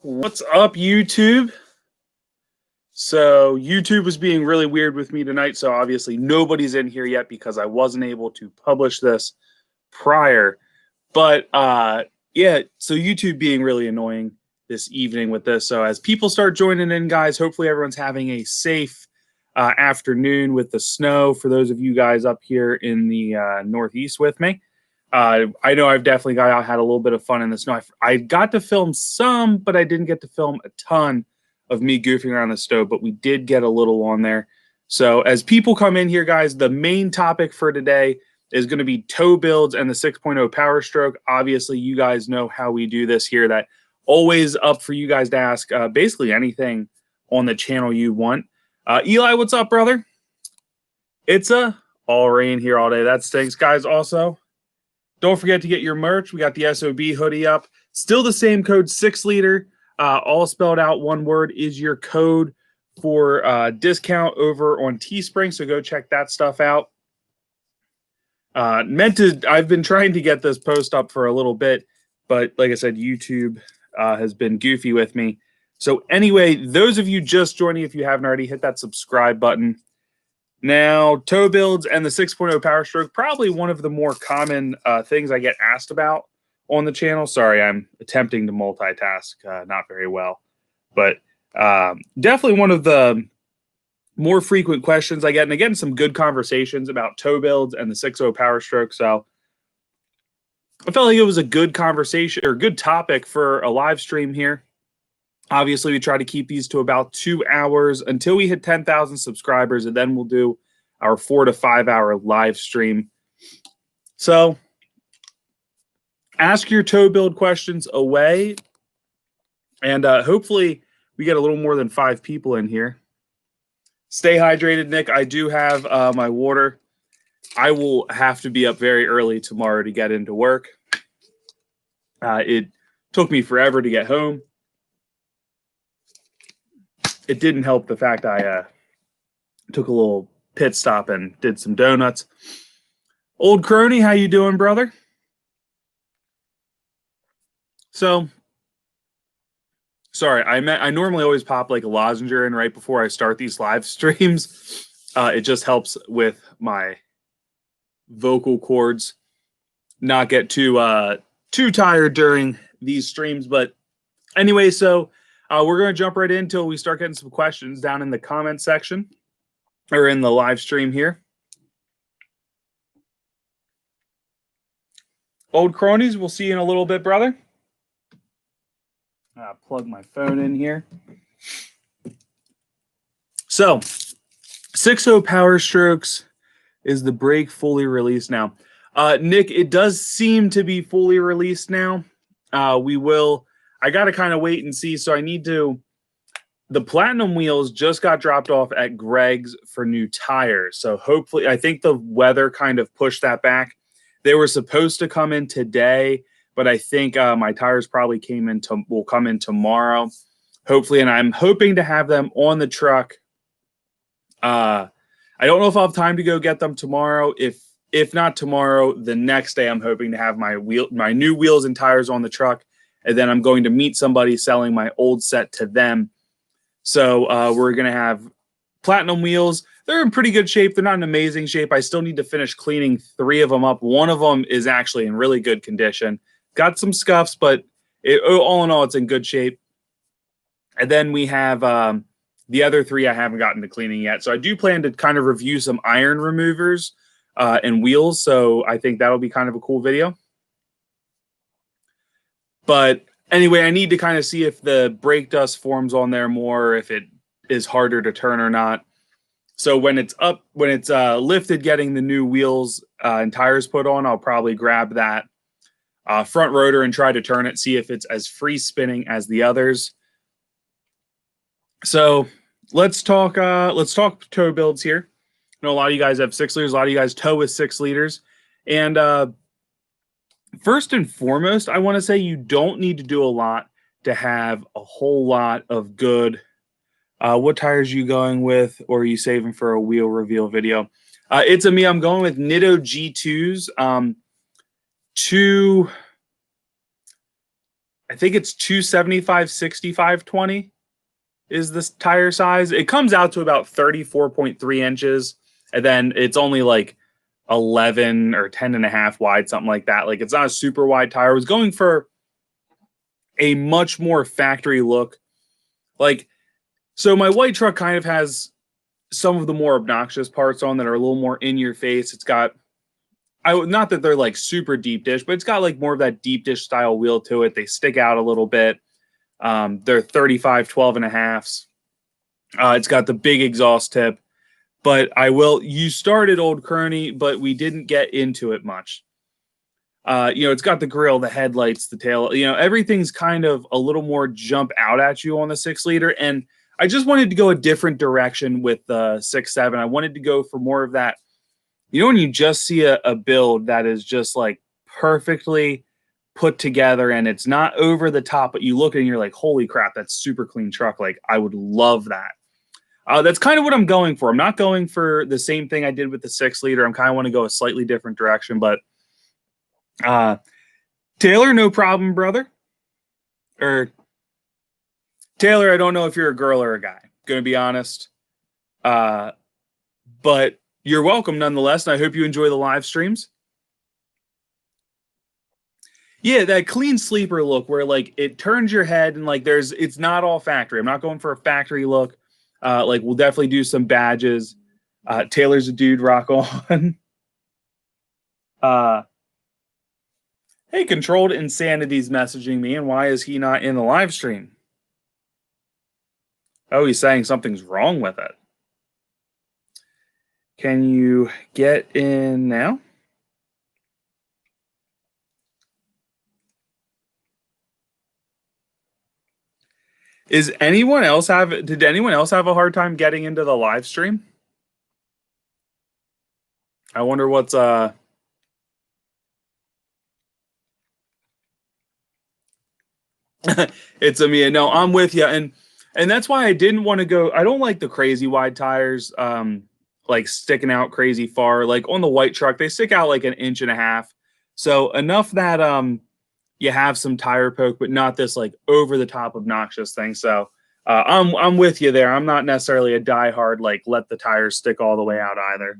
What's up, YouTube? So YouTube was being really weird with me tonight, so obviously nobody's in here yet because I wasn't able to publish this prior. But yeah, so YouTube being really annoying this evening with this. So as people start joining in, guys, hopefully everyone's having a safe afternoon with the snow for those of you guys up here in the Northeast with me. I know I've definitely had a little bit of fun in the snow. I got to film some, but I didn't get to film a ton of me goofing around the stove, but we did get a little on there. So as people come in here, guys, the main topic for today is going to be tow builds and the 6.0 Powerstroke. Obviously, you guys know how we do this here. That always up for you guys to ask basically anything on the channel you want. Eli, what's up, brother? It's all rain here all day. That stinks, guys. Also, don't forget to get your merch. We got the SOB hoodie up. Still the same code, 6 liter. All spelled out, one word is your code for discount over on Teespring. So go check that stuff out. I've been trying to get this post up for a little bit, but like I said, YouTube has been goofy with me. So anyway, those of you just joining, if you haven't already, hit that subscribe button. Now, tow builds and the 6.0 Powerstroke, probably one of the more common things I get asked about on the channel. Sorry, I'm attempting to multitask, not very well. But definitely one of the more frequent questions I get, and again, some good conversations about tow builds and the 6.0 Powerstroke. So I felt like it was a good conversation or good topic for a live stream here. Obviously, we try to keep these to about 2 hours until we hit 10,000 subscribers, and then we'll do our 4 to 5 hour live stream. So ask your tow build questions away, and hopefully we get a little more than 5 people in here. Stay hydrated, Nick. I do have my water. I will have to be up very early tomorrow to get into work. It took me forever to get home. It didn't help the fact I took a little pit stop and did some donuts. Old Crony, how you doing, brother? So, sorry, I normally always pop like a lozenge in right before I start these live streams. It just helps with my vocal cords not get too tired during these streams. But anyway, so we're going to jump right in until we start getting some questions down in the comment section or in the live stream here. Old cronies, we'll see you in a little bit, brother. Plug my phone in here. So, 6.0 Powerstrokes, is the brake fully released now? Nick, it does seem to be fully released now. I got to kind of wait and see. So I need to, the platinum wheels just got dropped off at Greg's for new tires. So hopefully, I think the weather kind of pushed that back. They were supposed to come in today, but I think my tires probably will come in tomorrow, hopefully. And I'm hoping to have them on the truck. I don't know if I'll have time to go get them tomorrow. If not tomorrow, the next day I'm hoping to have my new wheels and tires on the truck. And then I'm going to meet somebody selling my old set to them. So we're going to have platinum wheels. They're in pretty good shape. They're not in amazing shape. I still need to finish cleaning 3 of them up. One of them is actually in really good condition. Got some scuffs, but all in all, it's in good shape. And then we have the other 3 I haven't gotten to cleaning yet. So I do plan to kind of review some iron removers and wheels. So I think that'll be kind of a cool video. But anyway, I need to kind of see if the brake dust forms on there more, or if it is harder to turn or not. So when it's lifted, getting the new wheels and tires put on, I'll probably grab that front rotor and try to turn it, see if it's as free spinning as the others. So let's talk tow builds here. I know a lot of you guys have 6 liters, a lot of you guys tow with 6 liters. And first and foremost, I want to say you don't need to do a lot to have a whole lot of good. What tires are you going with, or are you saving for a wheel reveal video? It's me. I'm going with Nitto G2s. I think it's 275 65 20 is this tire size. It comes out to about 34.3 inches, and then it's only like 11 or 10 and a half wide, something like that. Like, it's not a super wide tire. I was going for a much more factory look. Like, so my white truck kind of has some of the more obnoxious parts on that are a little more in your face. It's got, not that they're like super deep dish, but it's got like more of that deep dish style wheel to it. They stick out a little bit. They're 35 12 and a halves. It's got the big exhaust tip, but you started Old Crony, but we didn't get into it much. It's got the grill, the headlights, the tail, everything's kind of a little more jump out at you on the 6-liter. And I just wanted to go a different direction with the 6.7. I wanted to go for more of that. When you just see a build that is just like perfectly put together and it's not over the top, but you look at it and you're like, holy crap, that's super clean truck. Like, I would love that. That's kind of what I'm going for. I'm not going for the same thing I did with the 6-liter. I'm kind of want to go a slightly different direction, but Taylor, no problem, brother. Or Taylor, I don't know if you're a girl or a guy, gonna be honest. But you're welcome nonetheless, and I hope you enjoy the live streams. Yeah, that clean sleeper look where like it turns your head and like it's not all factory. I'm not going for a factory look. Like, we'll definitely do some badges. Taylor's a dude, rock on. Hey, Controlled Insanity's messaging me, and why is he not in the live stream? Oh, he's saying something's wrong with it. Can you get in now? Did anyone else have a hard time getting into the live stream? I wonder what's it's Amia. No, I'm with you, and that's why I didn't want to go. I don't like the crazy wide tires, like sticking out crazy far. Like on the white truck, they stick out like 1.5 inches. So enough that you have some tire poke, but not this like over the top obnoxious thing. So I'm with you there. I'm not necessarily a diehard like let the tires stick all the way out either.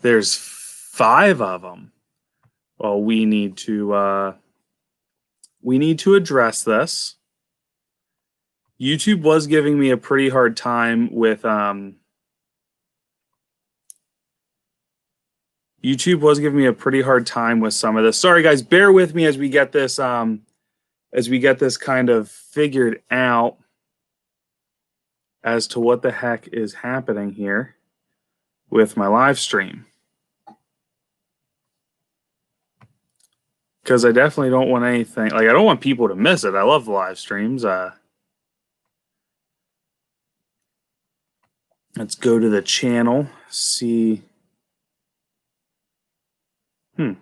There's 5 of them. Well, we need to address this. YouTube was giving me a pretty hard time with some of this. Sorry guys, bear with me as we get this kind of figured out as to what the heck is happening here with my live stream. Because I definitely don't want anything, like I don't want people to miss it. I love the live streams. Let's go to the channel, see. I'm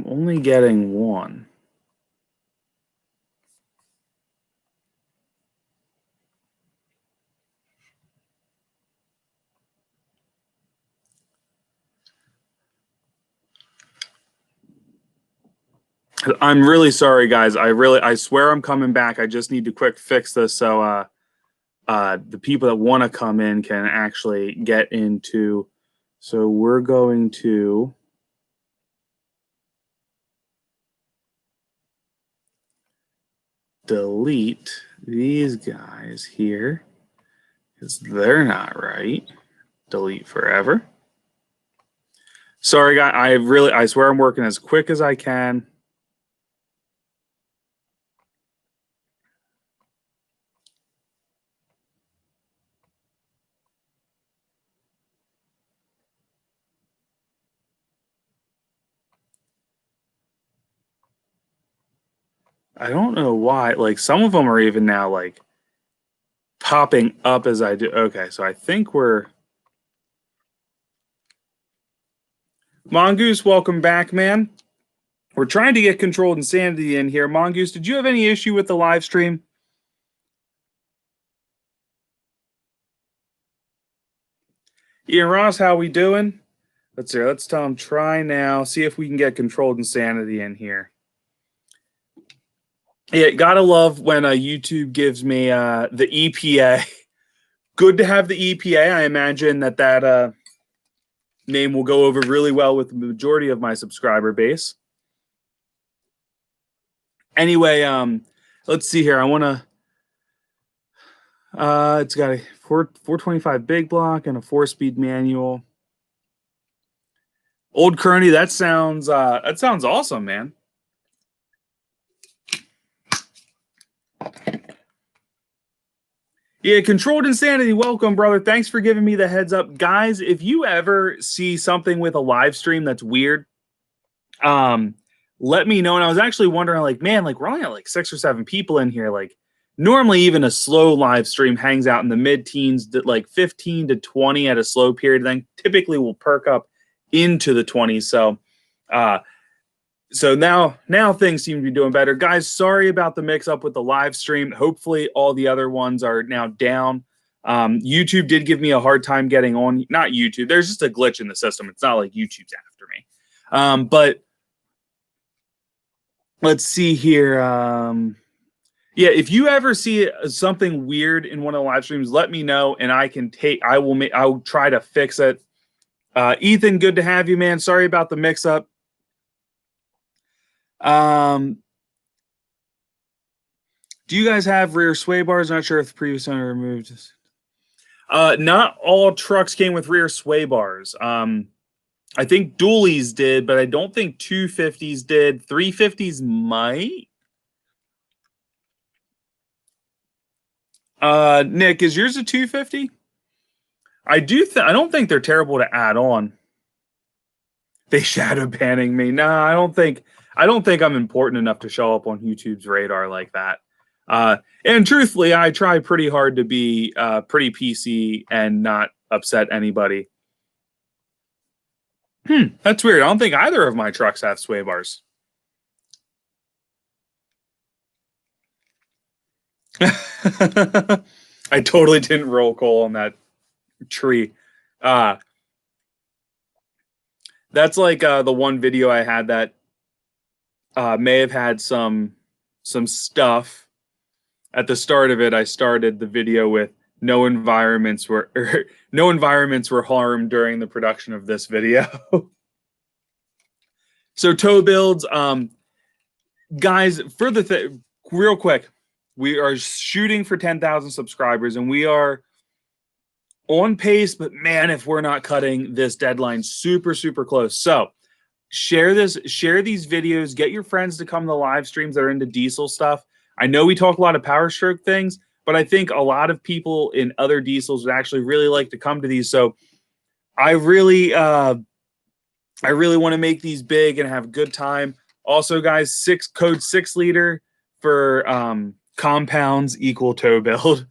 only getting one. I'm really sorry, guys. I swear I'm coming back. I just need to quick fix this so the people that want to come in can actually get into. So we're going to delete these guys here because they're not right. Delete forever. Sorry, guys. I swear I'm working as quick as I can. I don't know why. Like some of them are even now like popping up as I do. Okay, so I think we're. Mongoose, welcome back, man. We're trying to get Controlled Insanity in here. Mongoose, did you have any issue with the live stream? Ian Ross, how we doing? Let's see. Let's tell him try now. See if we can get controlled insanity in here. Yeah, gotta love when YouTube gives me the EPA. Good to have the EPA. I imagine that name will go over really well with the majority of my subscriber base. Anyway, let's see here. I want to. It's got a 425 big block and a 4-speed manual. Old Kearney, that sounds awesome, man. Yeah, Controlled Insanity, welcome, brother. Thanks for giving me the heads up. Guys, if you ever see something with a live stream that's weird, let me know. And I was actually wondering, like, man, like we're only at like 6 or 7 people in here. Like, normally even a slow live stream hangs out in the mid-teens, like 15 to 20 at a slow period, then typically will perk up into the 20s. So now things seem to be doing better. Guys, sorry about the mix-up with the live stream. Hopefully all the other ones are now down. YouTube did give me a hard time getting on. Not YouTube. There's just a glitch in the system. It's not like YouTube's after me. But let's see here. Yeah, if you ever see something weird in one of the live streams, let me know, and I'll try to fix it. Ethan, good to have you, man. Sorry about the mix-up. Do you guys have rear sway bars? Not sure if the previous owner removed this. Not all trucks came with rear sway bars. I think dualies did, but I don't think 250s did. 350s might. Nick, is yours a 250? I don't think they're terrible to add on. They shadow banning me. No, I don't think I'm important enough to show up on YouTube's radar like that. And truthfully, I try pretty hard to be pretty PC and not upset anybody. That's weird. I don't think either of my trucks have sway bars. I totally didn't roll coal on that tree. That's like the one video I had that may have had some stuff. At the start of it, I started the video with no environments were harmed during the production of this video. So tow builds, guys, for real quick, we are shooting for 10,000 subscribers, and we are on pace, but man, if we're not cutting this deadline super, super close. So share these videos, get your friends to come to the live streams that are into diesel stuff. I know we talk a lot of Powerstroke things, but I think a lot of people in other diesels would actually really like to come to these. So I really want to make these big and have a good time. Also, guys, code 6 liter for compounds equal tow build.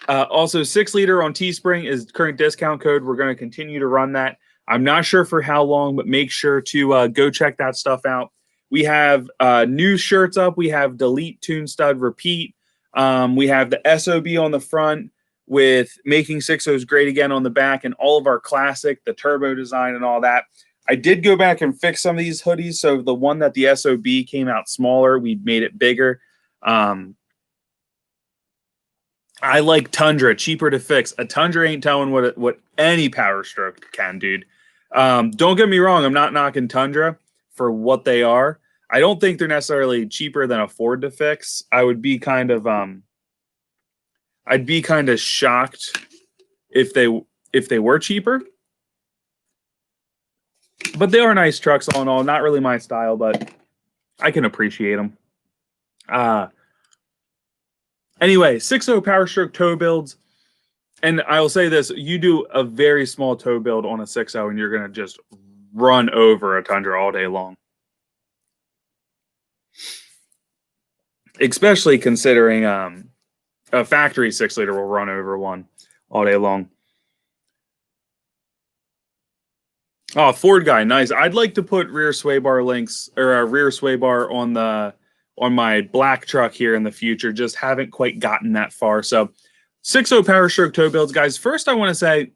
Also, 6 liter on Teespring is current discount code. We're going to continue to run that. I'm not sure for how long, but make sure to go check that stuff out. We have new shirts up. We have Delete, Tune, Stud, Repeat. We have the SOB on the front with Making 6.0s Great Again on the back, and all of our classic, the turbo design and all that. I did go back and fix some of these hoodies. So the one that the SOB came out smaller, we made it bigger. I like Tundra, cheaper to fix. A Tundra ain't telling what any Powerstroke can, dude. Don't get me wrong. I'm not knocking Tundra for what they are. I don't think they're necessarily cheaper than a Ford to fix. I'd be kind of shocked if they were cheaper. But they are nice trucks all in all. Not really my style, but I can appreciate them. Anyway, 6.0 Powerstroke tow builds. And I will say this, you do a very small tow build on a 6.0 and you're going to just run over a Tundra all day long. Especially considering a factory 6 liter will run over one all day long. Oh, Ford guy, nice. I'd like to put rear sway bar links or a rear sway bar on my black truck here in the future. Just haven't quite gotten that far. So 6.0 Powerstroke tow builds, guys. First, I want to say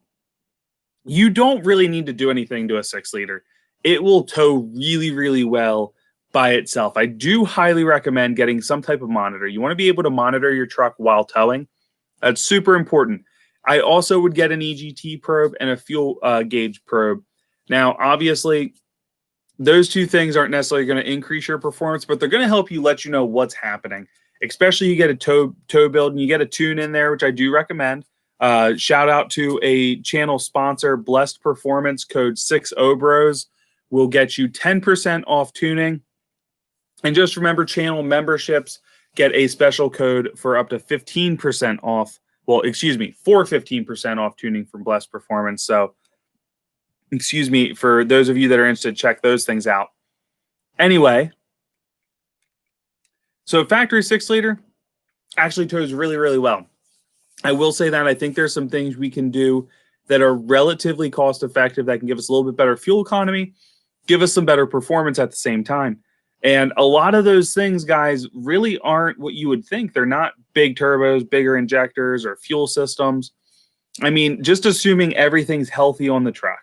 you don't really need to do anything to a 6-liter. It will tow really, really well by itself. I do highly recommend getting some type of monitor. You want to be able to monitor your truck while towing. That's super important. I also would get an EGT probe and a fuel gauge probe. Now, obviously, those two things aren't necessarily going to increase your performance, but they're going to help you let you know what's happening. Especially you get a tow build and you get a tune in there, which I do recommend. Shout out to a channel sponsor, Blessed Performance, code 6OBROS will get you 10% off tuning. And just remember, channel memberships get a special code for up to 15% off. Well, excuse me, for 15% off tuning from Blessed Performance. So, excuse me, for those of you that are interested, check those things out. Anyway, so factory 6-liter actually tows really, really well. I will say that I think there's some things we can do that are relatively cost effective that can give us a little bit better fuel economy, give us some better performance at the same time. And a lot of those things, guys, really aren't what you would think. They're not big turbos, bigger injectors, or fuel systems. I mean, just assuming everything's healthy on the truck.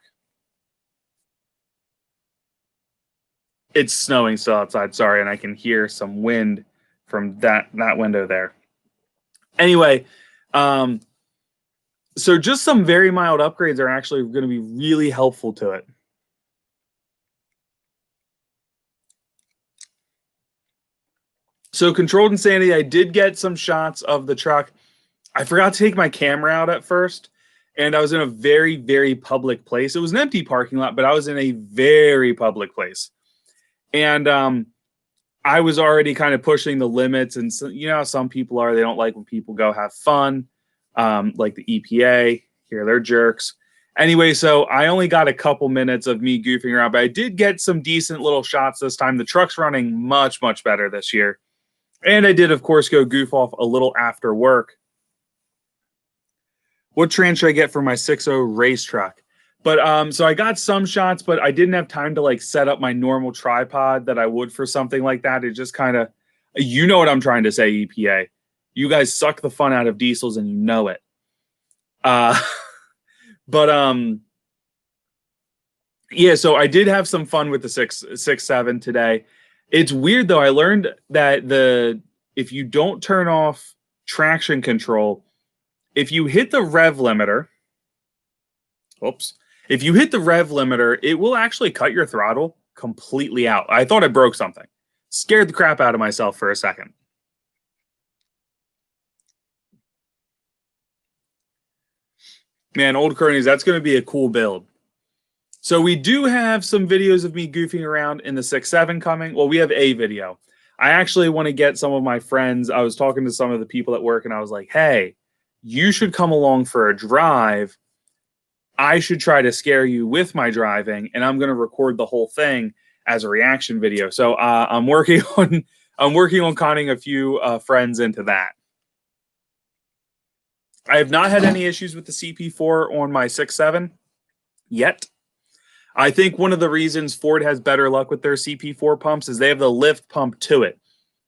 It's snowing still outside, sorry, and I can hear some wind from that window there. Anyway, so just some very mild upgrades are actually going to be really helpful to it. So controlled insanity, I did get some shots of the truck. I forgot to take my camera out at first, and I was in a very, very public place. It was an empty parking lot, but I was in a very public place. And I was already kind of pushing the limits. And so, you know how some people are, they don't like when people go have fun, like the EPA. Here, they're jerks. Anyway, so I only got a couple minutes of me goofing around, but I did get some decent little shots this time. The truck's running much, much better this year. And I did, of course, go goof off a little after work. What trans should I get for my 6.0 race truck? But so I got some shots, but I didn't have time to like set up my normal tripod that I would for something like that. It just kind of, you know what I'm trying to say, EPA. You guys suck the fun out of diesels and you know it. Yeah, so I did have some fun with the 6.7 today. It's weird though. I learned that if you don't turn off traction control, if you hit the rev limiter, if you hit the rev limiter, it will actually cut your throttle completely out. I thought I broke something. Scared the crap out of myself for a second. Man, old cronies, that's going to be a cool build. So we do have some videos of me goofing around in the 6.7 coming. Well, we have a video. I actually want to get some of my friends. I was talking to some of the people at work, and I was like, hey, you should come along for a drive. I should try to scare you with my driving, and I'm going to record the whole thing as a reaction video. So I'm working on conning a few friends into that. I have not had any issues with the CP4 on my 6.7 yet. I think one of the reasons Ford has better luck with their CP4 pumps is they have the lift pump to it.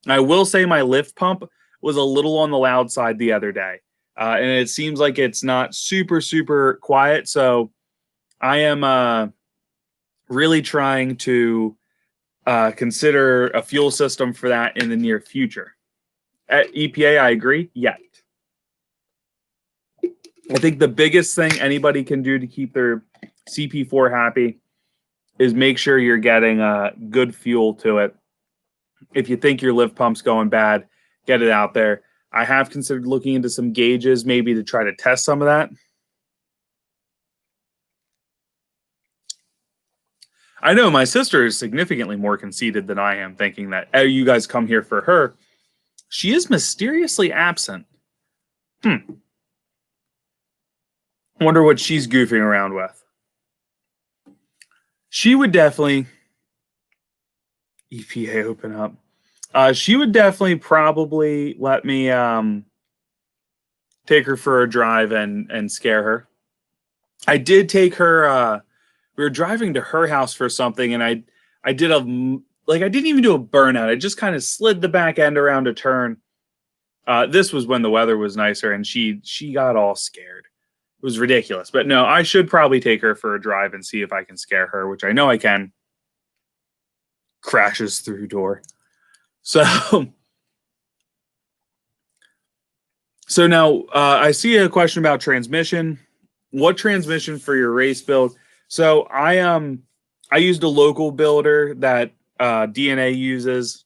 And I will say my lift pump was a little on the loud side the other day. And it seems like it's not super, super quiet. So I am really trying to consider a fuel system for that in the near future. At EPA, I agree. Yet. I think the biggest thing anybody can do to keep their CP4 happy is make sure you're getting good fuel to it. If you think your lift pump's going bad, get it out there. I have considered looking into some gauges maybe to try to test some of that. I know my sister is significantly more conceited than I am, thinking that, oh, you guys come here for her. She is mysteriously absent. Wonder what she's goofing around with. She would definitely... EPA open up. She would definitely probably let me take her for a drive and scare her. I did take her... we were driving to her house for something, and I did I didn't even do a burnout. I just kind of slid the back end around a turn. This was when the weather was nicer, and she got all scared. was ridiculous. But no, I should probably take her for a drive and see if I can scare her, which I know I can. Crashes through door. So now I see a question about transmission. What transmission for your race build? So I used a local builder that DNA uses.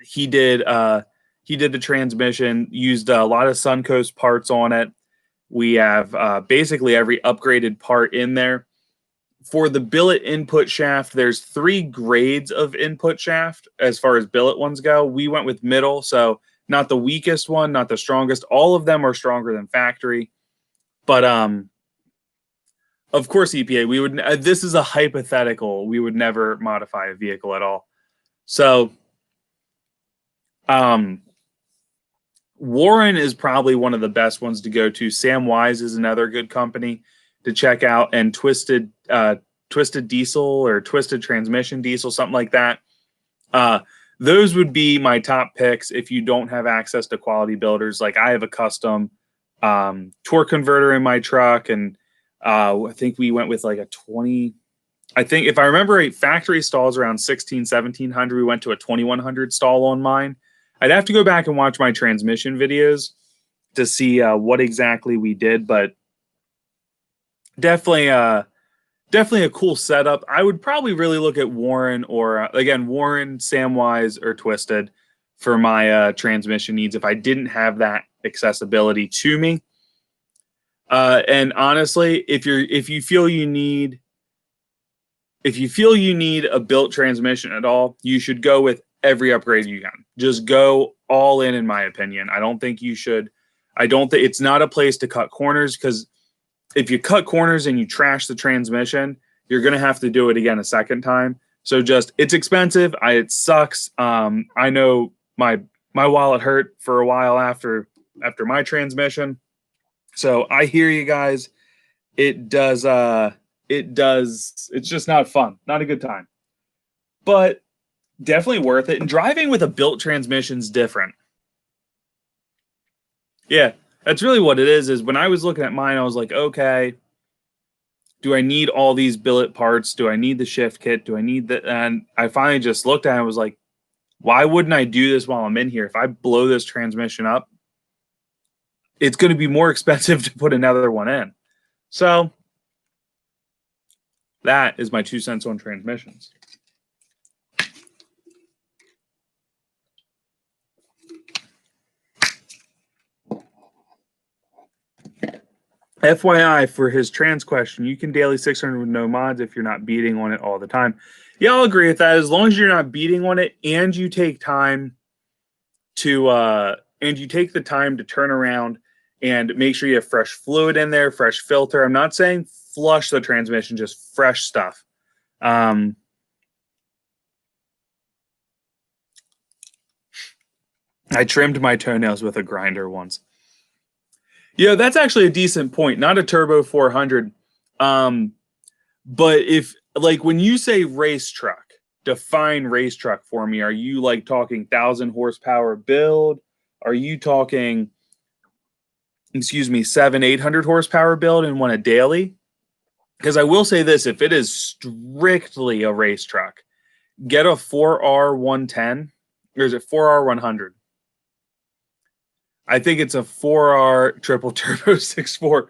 He did the transmission, used a lot of Suncoast parts on it. We have basically every upgraded part in there. For the billet input shaft, there's 3 grades of input shaft as far as billet ones go. We went with middle, so not the weakest one, not the strongest. All of them are stronger than factory. But of course, EPA, we would. This is a hypothetical. We would never modify a vehicle at all. So, Warren is probably one of the best ones to go to. Sam Wise is another good company to check out, and Twisted Diesel or Twisted Transmission Diesel, something like that. Those would be my top picks if you don't have access to quality builders. Like I have a custom torque converter in my truck, and I think we went with like a 20. I think if I remember right, factory stalls around 1700. We went to a 2100 stall on mine. I'd have to go back and watch my transmission videos to see what exactly we did, but definitely a cool setup. I would probably really look at Warren or again Warren, Samwise, or Twisted for my transmission needs if I didn't have that accessibility to me. And honestly, if you feel you need a built transmission at all, you should go with every upgrade you can. Just go all in my opinion. I don't think you should. I don't think it's not a place to cut corners, because if you cut corners and you trash the transmission, you're going to have to do it again a second time. So it's expensive. It sucks. I know my wallet hurt for a while after my transmission. So I hear you guys. It's just not fun. Not a good time. But definitely worth it. And driving with a built transmission is different. Yeah, that's really what it is when I was looking at mine, I was like, okay, do I need all these billet parts? Do I need the shift kit? Do I need that? And I finally just looked at it and was like, why wouldn't I do this while I'm in here? If I blow this transmission up, it's going to be more expensive to put another one in. So that is my 2 cents on transmissions. FYI, for his trans question, you can daily 600 with no mods if you're not beating on it all the time. Yeah, I'll agree with that. As long as you're not beating on it and you take time to the time to turn around and make sure you have fresh fluid in there, fresh filter. I'm not saying flush the transmission, just fresh stuff. I trimmed my toenails with a grinder once. Yeah, that's actually a decent point. Not a turbo 400. But if, like, when you say race truck, define race truck for me. Are you like talking 1,000 horsepower build? Are you talking, 700-800 horsepower build and want a daily? Because I will say this, if it is strictly a race truck, get a 4R 110, or is it 4R 100? I think it's a 4R triple turbo 6.4.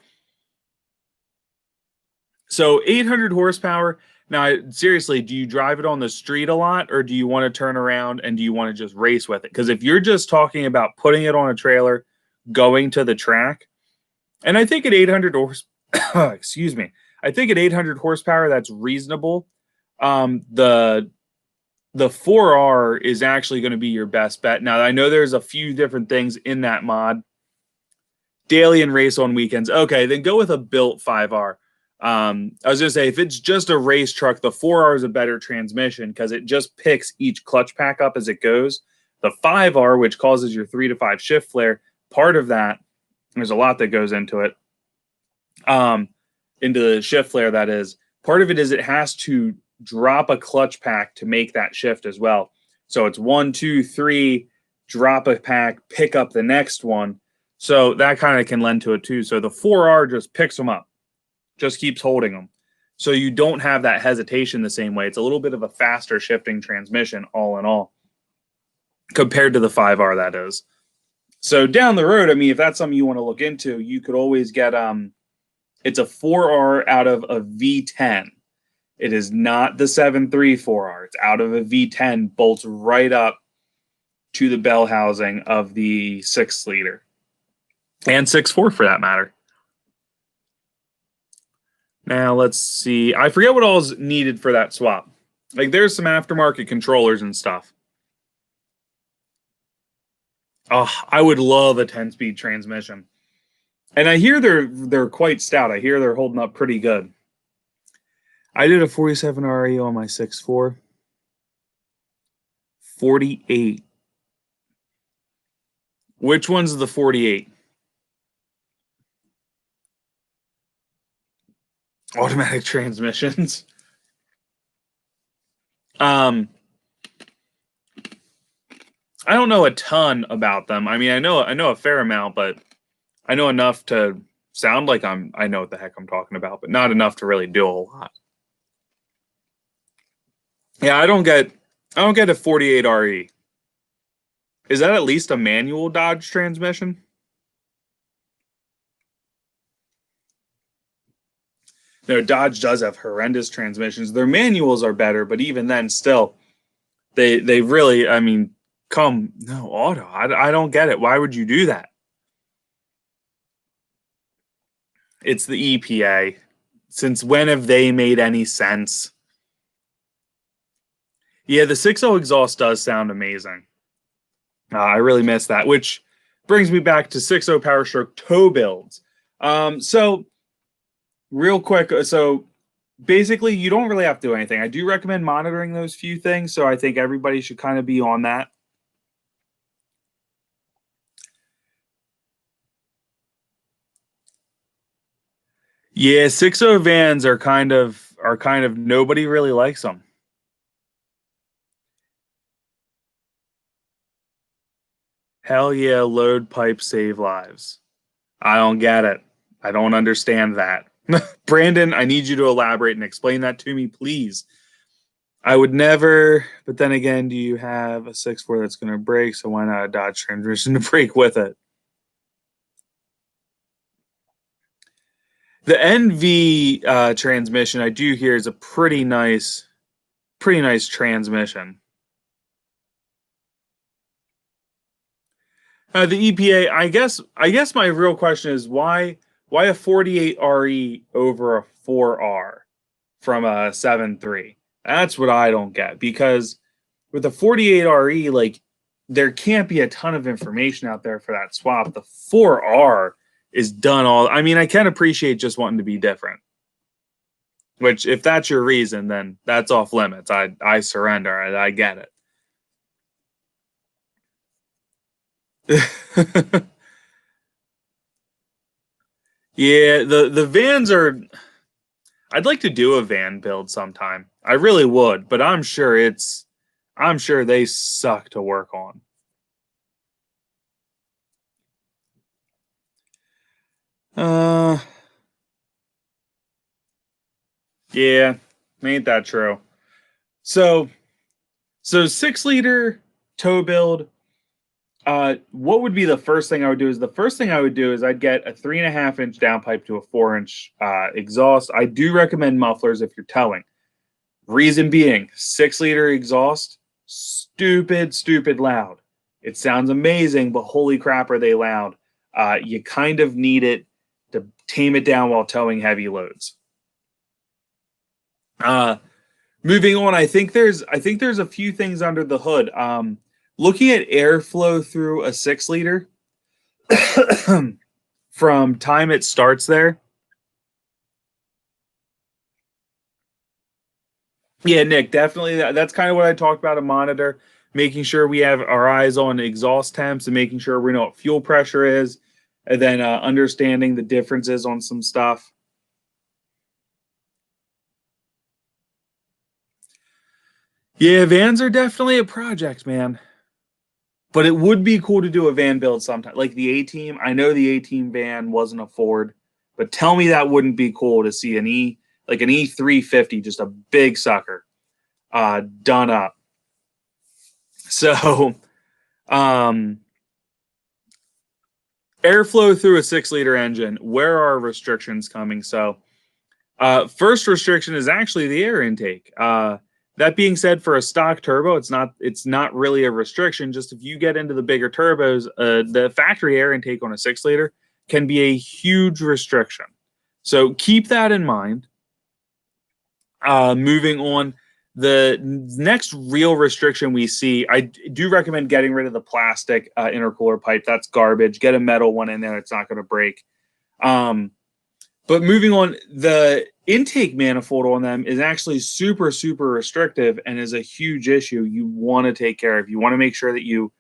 So 800 horsepower. Now, seriously, do you drive it on the street a lot, or do you want to turn around and do you want to just race with it? Because if you're just talking about putting it on a trailer, going to the track, and I think at 800 excuse me, I think at 800 horsepower, that's reasonable. The 4R is actually going to be your best bet. Now, I know there's a few different things in that mod. Daily and race on weekends. Okay, then go with a built 5R. I was going to say, if it's just a race truck, the 4R is a better transmission because it just picks each clutch pack up as it goes. The 5R, which causes your 3 to 5 shift flare, part of that, there's a lot that goes into it, into the shift flare, that is. Part of it is it has to drop a clutch pack to make that shift as well. So it's 1, 2, 3, drop a pack, pick up the next one. So that kind of can lend to it too. So the 4R just picks them up, just keeps holding them. So you don't have that hesitation the same way. It's a little bit of a faster shifting transmission all in all compared to the 5R, that is. So down the road, I mean, if that's something you want to look into, you could always get it's a 4R out of a V10. It is not the 7.3 4R. It's out of a V10, bolts right up to the bell housing of the 6-liter and 6.4 for that matter. Now let's see. I forget what all is needed for that swap. Like there's some aftermarket controllers and stuff. Oh, I would love a 10-speed transmission. And I hear they're quite stout. I hear they're holding up pretty good. I did a 47 RE on my 6.4. 48. Which one's the 48? Automatic transmissions. I don't know a ton about them. I mean, I know a fair amount, but I know enough to sound like I know what the heck I'm talking about, but not enough to really do a whole lot. Yeah, I don't get a 48 RE. Is that at least a manual Dodge transmission? No, Dodge does have horrendous transmissions. Their manuals are better, but even then, still, they really, I mean, auto. I don't get it. Why would you do that? It's the EPA. Since when have they made any sense? Yeah, the 6.0 exhaust does sound amazing. I really miss that, which brings me back to 6.0 Powerstroke Tow Builds. So real quick, so basically you don't really have to do anything. I do recommend monitoring those few things, so I think everybody should kind of be on that. Yeah, 6.0 vans are kind of nobody really likes them. Hell yeah, load pipe save lives. I don't get it. I don't understand that. Brandon, I need you to elaborate and explain that to me, please. I would never, but then again, do you have a 6.4 that's going to break? So why not a Dodge transmission to break with it? The NV transmission I do hear is a pretty nice transmission. The EPA, I guess my real question is why a 48 RE over a 4R from a 7.3? That's what I don't get, because with the 48 RE, like there can't be a ton of information out there for that swap. The 4R is done all. I mean, I can appreciate just wanting to be different. Which, if that's your reason, then that's off limits. I surrender. I get it. Yeah, the vans are. I'd like to do a van build sometime. I really would, but I'm sure they suck to work on. Yeah, ain't that true? So 6-liter tow build. What would be the first thing I would do? The first thing I would do is I'd get a 3.5-inch downpipe to a 4-inch exhaust. I do recommend mufflers if you're towing. Reason being, 6-liter exhaust, stupid loud. It sounds amazing, but holy crap, are they loud? You kind of need it to tame it down while towing heavy loads. Moving on, I think there's a few things under the hood. Looking at airflow through a 6-liter from time it starts there. Yeah, Nick, definitely. That's kind of what I talked about, a monitor, making sure we have our eyes on exhaust temps and making sure we know what fuel pressure is, and then understanding the differences on some stuff. Yeah, vans are definitely a project, man. But it would be cool to do a van build sometime. Like the A-Team. I know the A-Team van wasn't a Ford, but tell me that wouldn't be cool to see an E350, just a big sucker, done up. So, airflow through a 6-liter engine. Where are restrictions coming? So, first restriction is actually the air intake. That being said, for a stock turbo, it's not really a restriction. Just if you get into the bigger turbos, the factory air intake on a 6-liter can be a huge restriction. So keep that in mind. Moving on, the next real restriction we see, I do recommend getting rid of the plastic intercooler pipe. That's garbage. Get a metal one in there. It's not going to break. But moving on, the intake manifold on them is actually super, super restrictive and is a huge issue you want to take care of. You want to make sure that you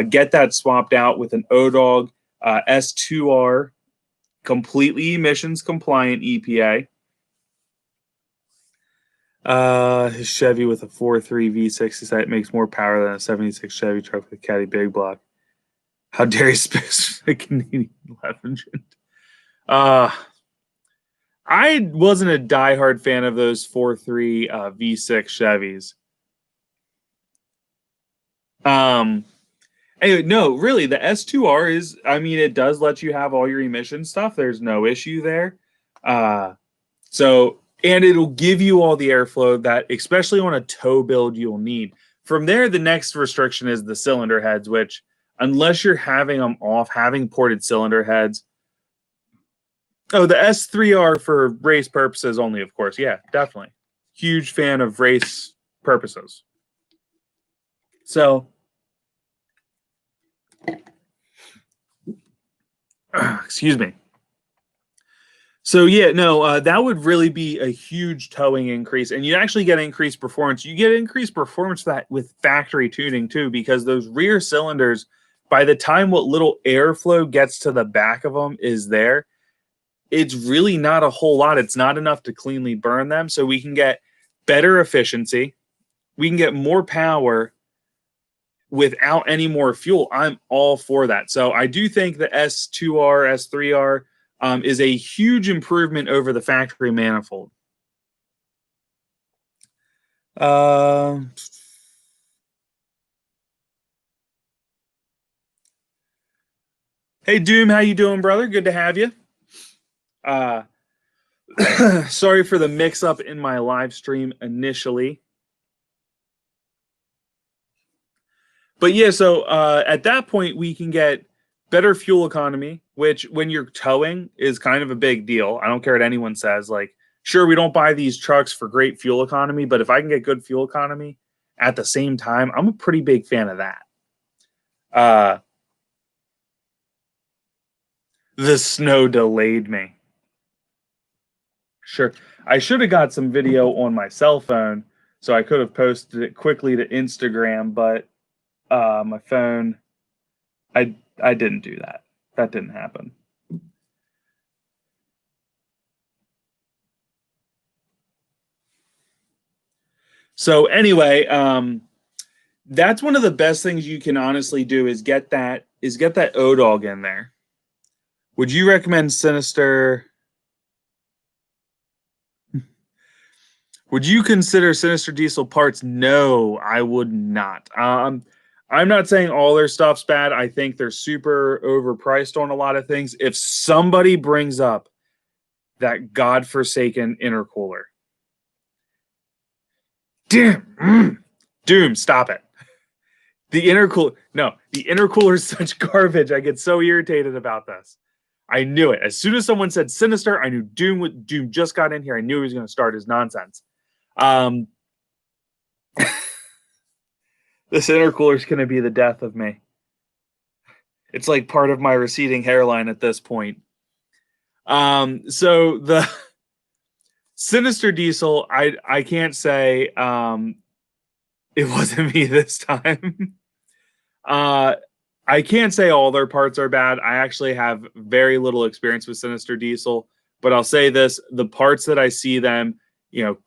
get that swapped out with an ODOG S2R, completely emissions compliant EPA. His Chevy with a 4.3 V6 that makes more power than a 76 Chevy truck with Caddy Big Block. How dare you spit a Canadian legend? I wasn't a diehard fan of those 4.3 V6 Chevys. Anyway, no, really, the S2R is, I mean, it does let you have all your emission stuff. There's no issue there. And it'll give you all the airflow that, especially on a tow build, you'll need. From there, the next restriction is the cylinder heads, which, unless you're having them off, having ported cylinder heads. Oh, the S3R for race purposes only, of course. Yeah, definitely. Huge fan of race purposes. So, excuse me. So, yeah, no, that would really be a huge towing increase. And you actually get increased performance. You get increased performance that with factory tuning, too, because those rear cylinders, by the time what little airflow gets to the back of them is there, it's really not a whole lot. It's not enough to cleanly burn them. So we can get better efficiency. We can get more power without any more fuel. I'm all for that. So I do think the S2R, S3R is a huge improvement over the factory manifold. Hey, Doom, how you doing, brother? Good to have you. Sorry for the mix-up in my live stream initially. But yeah, so at that point, we can get better fuel economy, which when you're towing is kind of a big deal. I don't care what anyone says. Like, sure, we don't buy these trucks for great fuel economy, but if I can get good fuel economy at the same time, I'm a pretty big fan of that. The snow delayed me. Sure. I should have got some video on my cell phone, so I could have posted it quickly to Instagram, but my phone, I didn't do that. That didn't happen. So anyway, that's one of the best things you can honestly do is get that ODOG in there. Would you recommend Sinister? Would you consider Sinister Diesel parts? No, I would not. I'm not saying all their stuff's bad. I think they're super overpriced on a lot of things. If somebody brings up that godforsaken intercooler, Doom, stop it. The intercooler is such garbage. I get so irritated about this. I knew it. As soon as someone said Sinister, I knew Doom just got in here. I knew he was going to start his nonsense. This intercooler is going to be the death of me. It's like part of my receding hairline at this point. So the Sinister Diesel, I can't say it wasn't me this time. I can't say all their parts are bad. I actually have very little experience with Sinister Diesel, but I'll say this: the parts that I see them,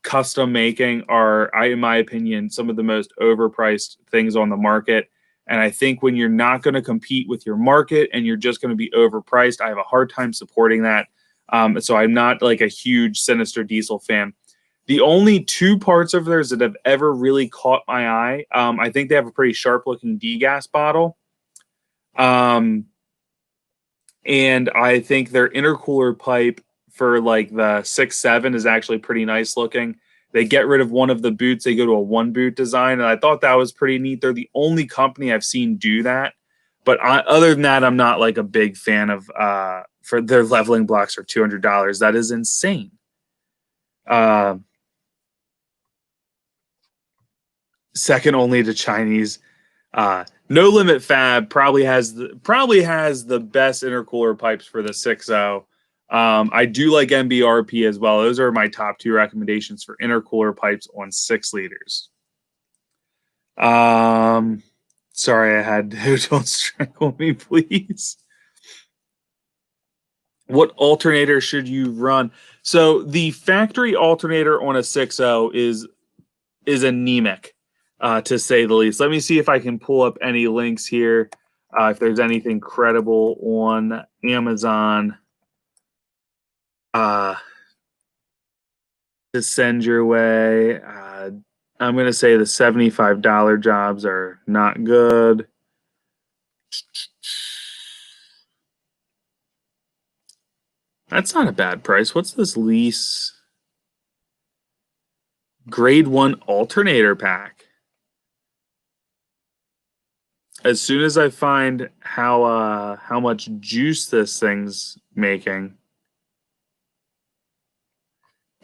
custom making are, in my opinion, some of the most overpriced things on the market. And I think when you're not going to compete with your market and you're just going to be overpriced, I have a hard time supporting that. So I'm not like a huge Sinister Diesel fan. The only two parts of theirs that have ever really caught my eye, I think they have a pretty sharp-looking degas bottle. And I think their intercooler pipe for like the 6.7 is actually pretty nice looking. They get rid of one of the boots. They go to a one boot design. And I thought that was pretty neat. They're the only company I've seen do that. But other than that, I'm not like a big fan of for their leveling blocks for $200. That is insane. Second only to Chinese. No Limit Fab probably has the best intercooler pipes for the 6.0. I do like MBRP as well. Those are my top two recommendations for intercooler pipes on 6 liters. Sorry, I had to. Don't strangle me, please. What alternator should you run? So the factory alternator on a 6.0 is anemic, to say the least. Let me see if I can pull up any links here. If there's anything credible on Amazon to send your way. I'm going to say the $75 jobs are not good. That's not a bad price. What's this lease? Grade 1 alternator pack. As soon as I find how much juice this thing's making,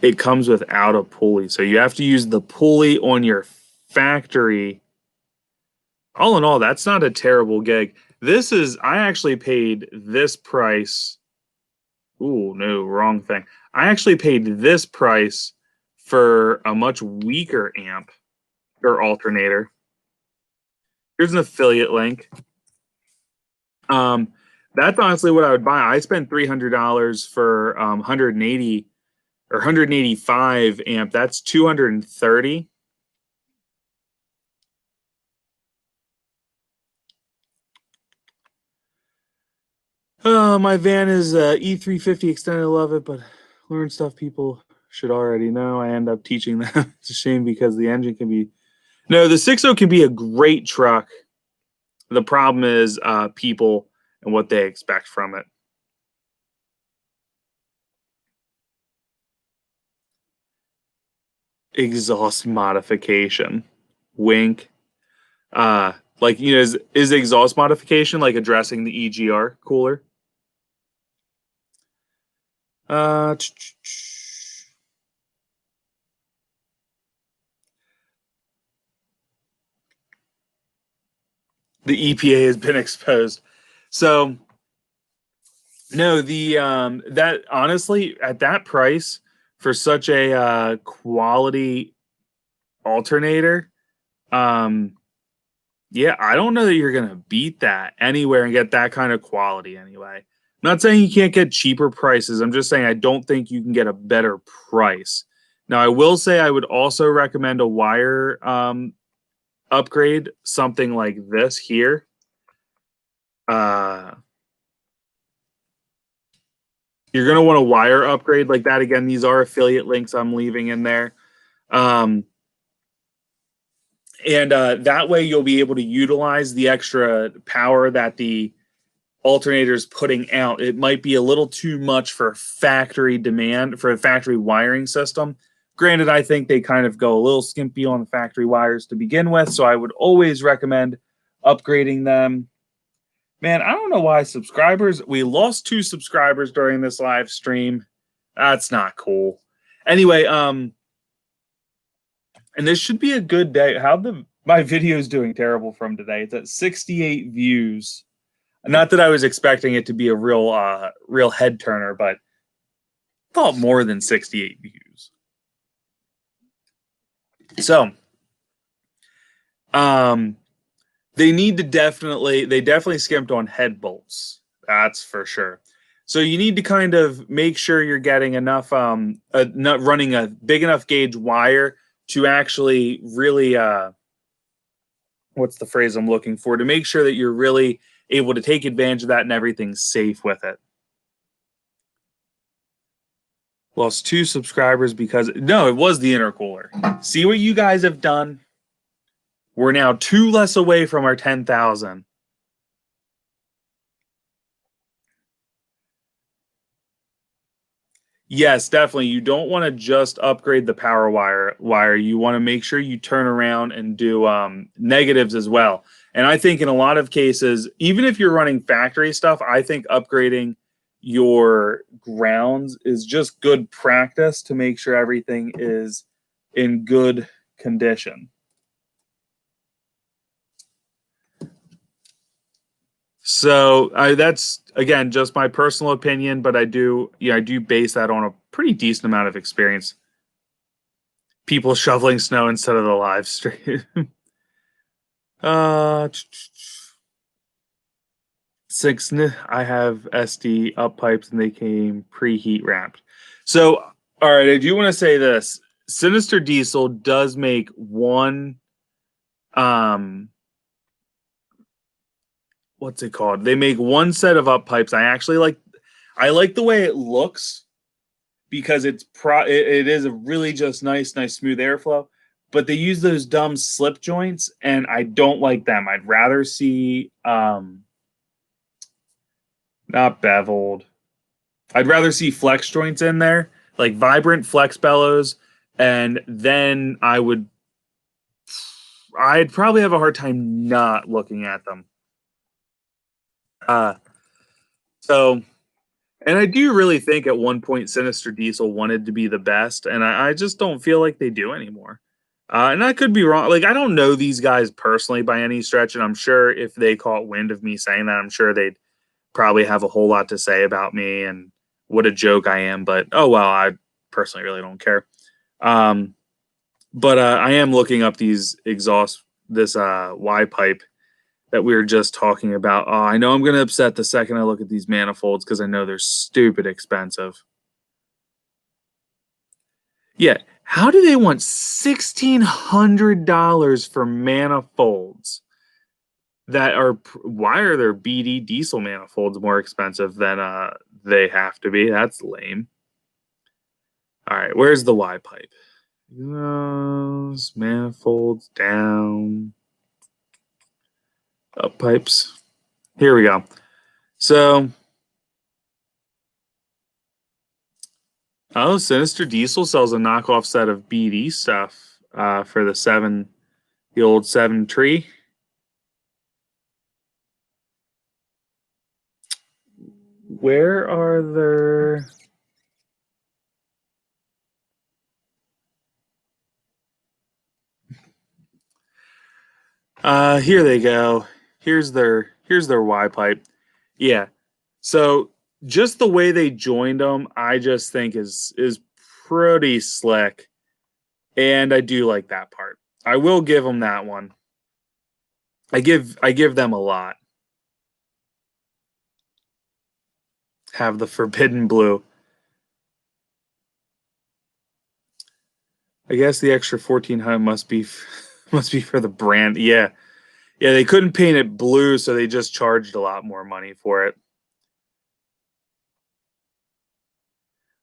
it comes without a pulley. So you have to use the pulley on your factory. All in all, that's not a terrible gig. I actually paid this price. Ooh, no, wrong thing. I actually paid this price for a much weaker amp or alternator. Here's an affiliate link. That's honestly what I would buy. I spent $300 for 180 or 185 amp. That's 230. My van is E350 extended. I love it, but learn stuff people should already know. I end up teaching them. It's a shame because the engine can be... No, the 6.0 can be a great truck. The problem is people and what they expect from it. Exhaust modification. Wink. Like, you know, is exhaust modification like addressing the EGR cooler? The EPA has been exposed. So no, that honestly at that price for such a quality alternator, yeah, I don't know that you're gonna beat that anywhere and get that kind of quality anyway. I'm not saying you can't get cheaper prices. I'm just saying I don't think you can get a better price. Now, I will say I would also recommend a wire upgrade, something like this here. You're going to want a wire upgrade like that. Again, these are affiliate links I'm leaving in there. And that way you'll be able to utilize the extra power that the alternator is putting out. It might be a little too much for factory demand, for a factory wiring system. Granted, I think they kind of go a little skimpy on the factory wires to begin with, so I would always recommend upgrading them. Man, I don't know why we lost 2 subscribers during this live stream. That's not cool. Anyway, and this should be a good day. My video is doing terrible from today. It's at 68 views. Not that I was expecting it to be a real head turner, but I thought more than 68 views. So, they definitely skimped on head bolts. That's for sure. So you need to kind of make sure you're getting enough, not running a big enough gauge wire to actually really what's the phrase I'm looking for, to make sure that you're really able to take advantage of that and everything's safe with it. Lost 2 subscribers because no, it was the intercooler. See what you guys have done? We're now 2 less away from our 10,000. Yes, definitely. You don't want to just upgrade the power wire. You want to make sure you turn around and do negatives as well. And I think in a lot of cases, even if you're running factory stuff, I think upgrading your grounds is just good practice to make sure everything is in good condition. So that's again just my personal opinion, but I do base that on a pretty decent amount of experience. People shoveling snow instead of the live stream. uh, 6. I have SD up pipes and they came pre-heat wrapped. So, all right, I do want to say this: Sinister Diesel does make one. What's it called? They make one set of up pipes. I like the way it looks because it is a really just nice smooth airflow. But they use those dumb slip joints, and I don't like them. I'd rather see not beveled. I'd rather see flex joints in there, like vibrant flex bellows, and then I'd probably have a hard time not looking at them. So, and I do really think at one point Sinister Diesel wanted to be the best, and I just don't feel like they do anymore. And I could be wrong. Like, I don't know these guys personally by any stretch, and I'm sure if they caught wind of me saying that, I'm sure they'd probably have a whole lot to say about me and what a joke I am. But oh well, I personally really don't care. But I am looking up this Y pipe that we were just talking about. Oh, I know I'm going to upset the second I look at these manifolds because I know they're stupid expensive. Yeah, how do they want $1,600 for manifolds that are? Why are their BD diesel manifolds more expensive than they have to be? That's lame. All right, where's the Y pipe? Those manifolds down. Up pipes. Here we go. So, Sinister Diesel sells a knockoff set of BD stuff for the old 7 tree. Where are their? Here they go. Here's their Y pipe. Yeah. So just the way they joined them, I just think is pretty slick, and I do like that part. I will give them that one. I give them a lot. Have the forbidden blue. I guess the extra 1,400 must be for the brand. Yeah. Yeah, they couldn't paint it blue, so they just charged a lot more money for it.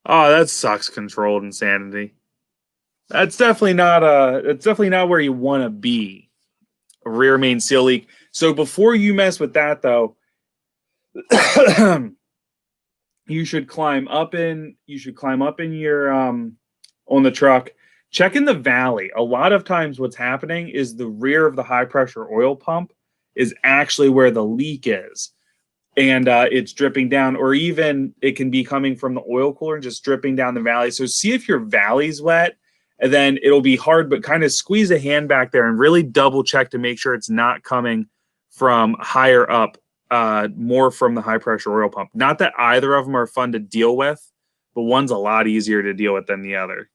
Oh, that sucks, controlled insanity. That's definitely not where you want to be. A rear main seal leak. So before you mess with that though, you should climb up in your on the truck. Check in the valley. A lot of times what's happening is the rear of the high pressure oil pump is actually where the leak is. And it's dripping down, or even it can be coming from the oil cooler and just dripping down the valley. So see if your valley's wet, and then it'll be hard, but kind of squeeze a hand back there and really double check to make sure it's not coming from higher up, more from the high pressure oil pump. Not that either of them are fun to deal with, but one's a lot easier to deal with than the other.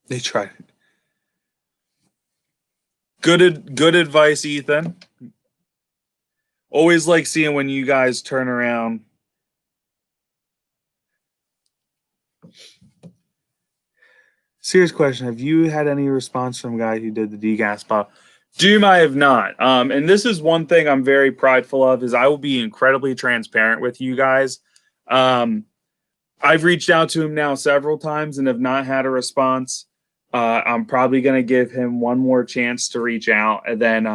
They tried. Good advice, Ethan. Always like seeing when you guys turn around. Serious question. Have you had any response from a guy who did the degas bottle? Doom, I have not. And this is one thing I'm very prideful of is I will be incredibly transparent with you guys. I've reached out to him now several times and have not had a response. I'm probably going to give him one more chance to reach out. And then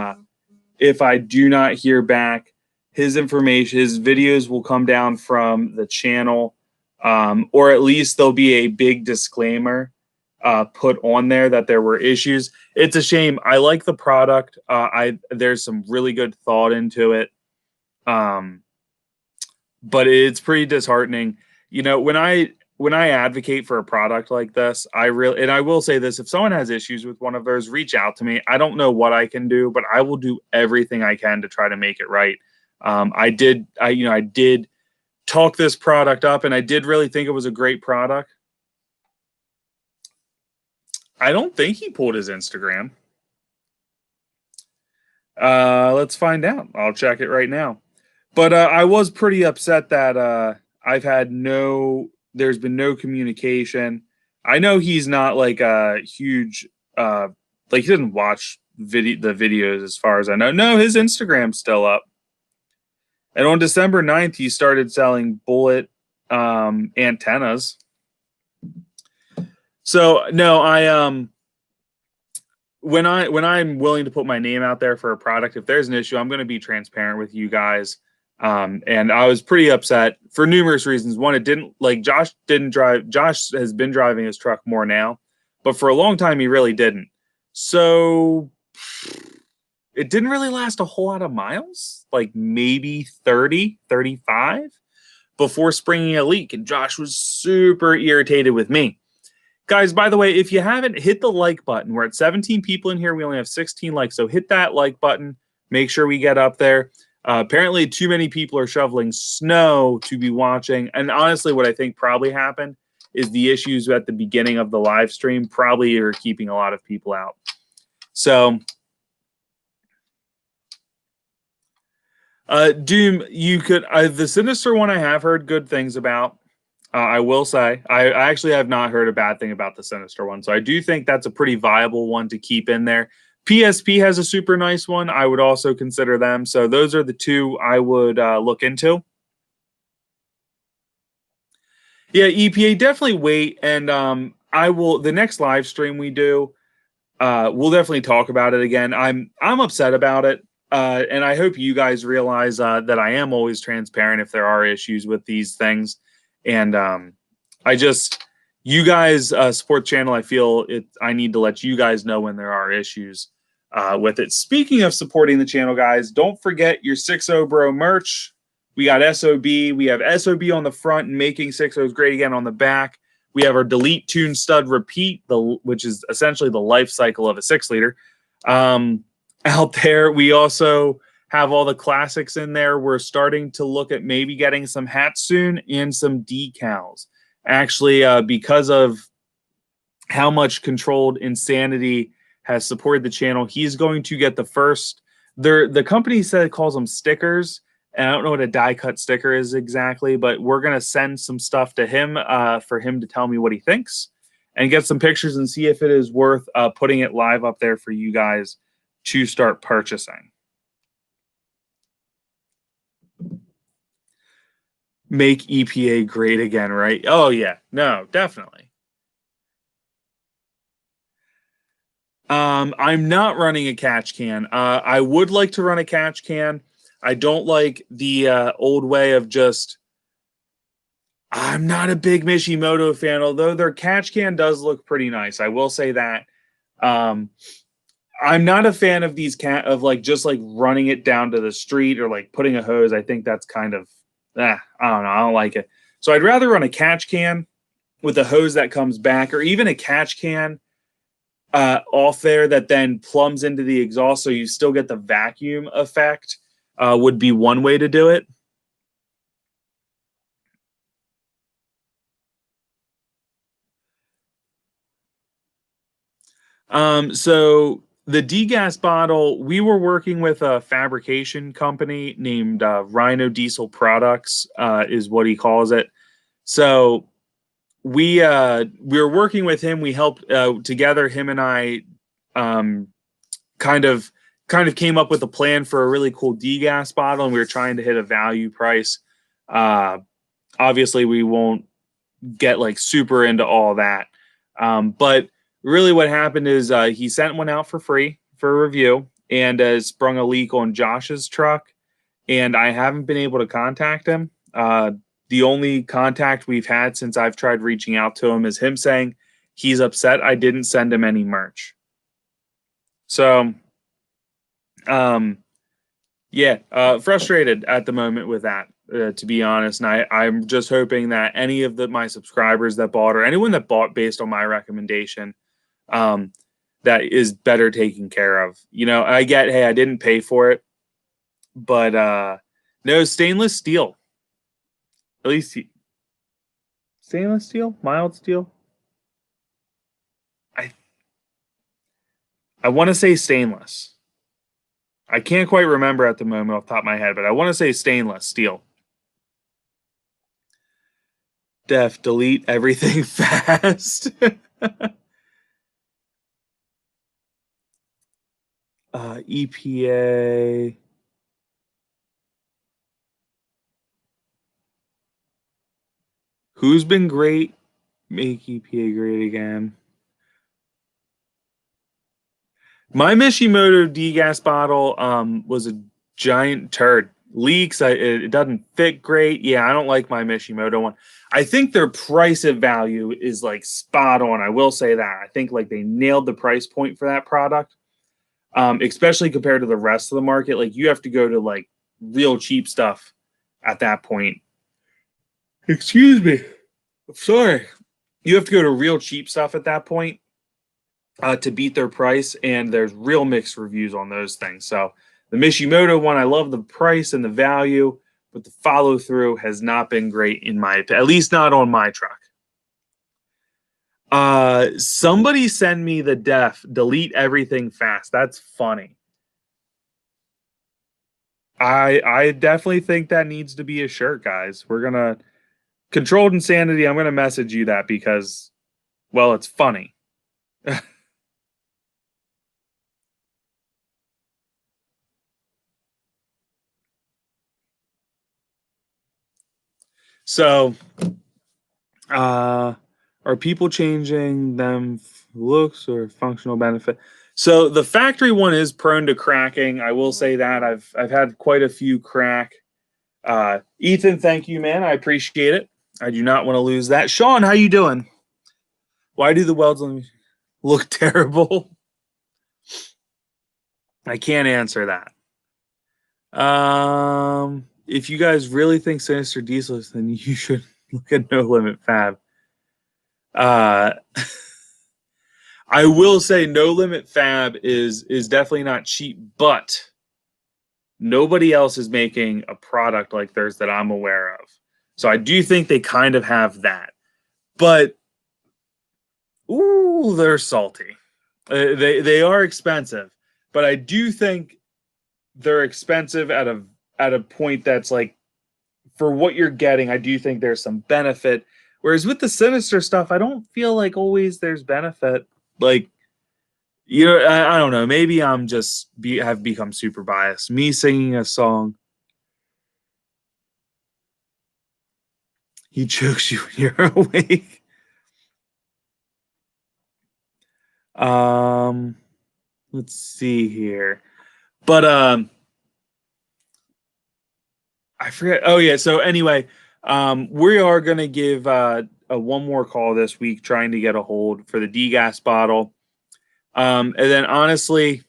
if I do not hear back, his information, his videos will come down from the channel, or at least there'll be a big disclaimer put on there that there were issues. It's a shame. I like the product. There's some really good thought into it. But it's pretty disheartening. You know, when I advocate for a product like this, I will say this: if someone has issues with one of theirs, reach out to me. I don't know what I can do, but I will do everything I can to try to make it right. I did talk this product up, and I did really think it was a great product. I don't think he pulled his Instagram. Let's find out. I'll check it right now. But I was pretty upset that there's been no communication. I know he's not like a huge, like he doesn't watch the videos as far as I know. No, his Instagram's still up. And on December 9th, he started selling bullet antennas. So no, when I'm willing to put my name out there for a product, if there's an issue, I'm going to be transparent with you guys. And I was pretty upset for numerous reasons. One, Josh has been driving his truck more now, but for a long time, he really didn't. So it didn't really last a whole lot of miles, like maybe 30, 35 before springing a leak. And Josh was super irritated with me. Guys, by the way, if you haven't, hit the like button. We're at 17 people in here. We only have 16 likes. So hit that like button. Make sure we get up there. Apparently, too many people are shoveling snow to be watching. And honestly, what I think probably happened is the issues at the beginning of the live stream probably are keeping a lot of people out. So, Doom, you could the Sinister one I have heard good things about. I will say I actually have not heard a bad thing about the Sinister one, so I do think that's a pretty viable one to keep in there. PSP has a super nice one. I would also consider them. So those are the two I would look into. Yeah, EPA, definitely wait, and the next live stream we do, we'll definitely talk about it again. I'm upset about it. And I hope you guys realize that I am always transparent if there are issues with these things. And you guys support the channel. I feel I need to let you guys know when there are issues with it. Speaking of supporting the channel, guys, don't forget your 6.0 Bro merch. We got SOB. We have SOB on the front and making 6.0s great again on the back. We have our Delete, Tune, Stud, Repeat, which is essentially the life cycle of a 6-liter. Out there, we also have all the classics in there. We're starting to look at maybe getting some hats soon and some decals. Actually, because of how much Controlled Insanity has supported the channel, he's going to get the first. The company said it calls them stickers, and I don't know what a die cut sticker is exactly, but we're going to send some stuff to him for him to tell me what he thinks and get some pictures and see if it is worth putting it live up there for you guys to start purchasing. Make EPA great again, right? Oh, yeah. No, definitely. I'm not running a catch can. I would like to run a catch can. I don't like the old way of just... I'm not a big Mishimoto fan, although their catch can does look pretty nice. I will say that. I'm not a fan of these just running it down to the street or like putting a hose. I think that's kind of, I don't know. I don't like it. So I'd rather run a catch can with a hose that comes back, or even a catch can off there that then plumbs into the exhaust so you still get the vacuum effect would be one way to do it. So the degas bottle, we were working with a fabrication company named Rhino Diesel Products, is what he calls it. So we were working with him. We helped together. Him and I kind of came up with a plan for a really cool degas bottle, and we were trying to hit a value price. Obviously, we won't get like super into all that, but really, what happened is he sent one out for free for a review, and sprung a leak on Josh's truck, and I haven't been able to contact him. The only contact we've had since I've tried reaching out to him is him saying he's upset I didn't send him any merch. So, yeah, frustrated at the moment with that, to be honest. And I'm just hoping that any of my subscribers that bought, or anyone that bought based on my recommendation, that is better taken care of. You know, I get, hey, I didn't pay for it, but no, stainless steel. At least stainless steel, mild steel. I want to say stainless. I can't quite remember at the moment off the top of my head, but I want to say stainless steel. Delete everything fast. EPA. Who's been great? Make EPA great again. My Mishimoto degas bottle was a giant turd. Leaks. It doesn't fit great. Yeah, I don't like my Mishimoto one. I think their price of value is like spot on. I will say that. I think like they nailed the price point for that product, especially compared to the rest of the market. Like you have to go to like real cheap stuff at that point. Excuse me. Sorry. You have to go to real cheap stuff at that point to beat their price, and there's real mixed reviews on those things. So the Mishimoto one, I love the price and the value, but the follow through has not been great in my opinion, at least not on my truck. Somebody send me the delete everything fast. That's funny. I definitely think that needs to be a shirt, guys. We're gonna Controlled Insanity. I'm gonna message you that because, well, it's funny. So, are people changing them looks or functional benefit? So the factory one is prone to cracking. I will say that I've had quite a few crack. Ethan, thank you, man. I appreciate it. I do not want to lose that. Sean, how you doing? Why do the welds look terrible? I can't answer that. If you guys really think Sinister Diesel is, then you should look at No Limit Fab. I will say No Limit Fab is definitely not cheap, but nobody else is making a product like theirs that I'm aware of. So I do think they kind of have that. But ooh, they're salty. They are expensive, but I do think they're expensive at a point that's like, for what you're getting, I do think there's some benefit. Whereas with the Sinister stuff, I don't feel like always there's benefit. Like, you know, I don't know. Maybe I'm just have become super biased. Me singing a song, he chokes you when you're awake. Let's see here, but I forget. Oh yeah. So anyway, we are gonna give a one more call this week, trying to get a hold for the degas bottle. And then honestly,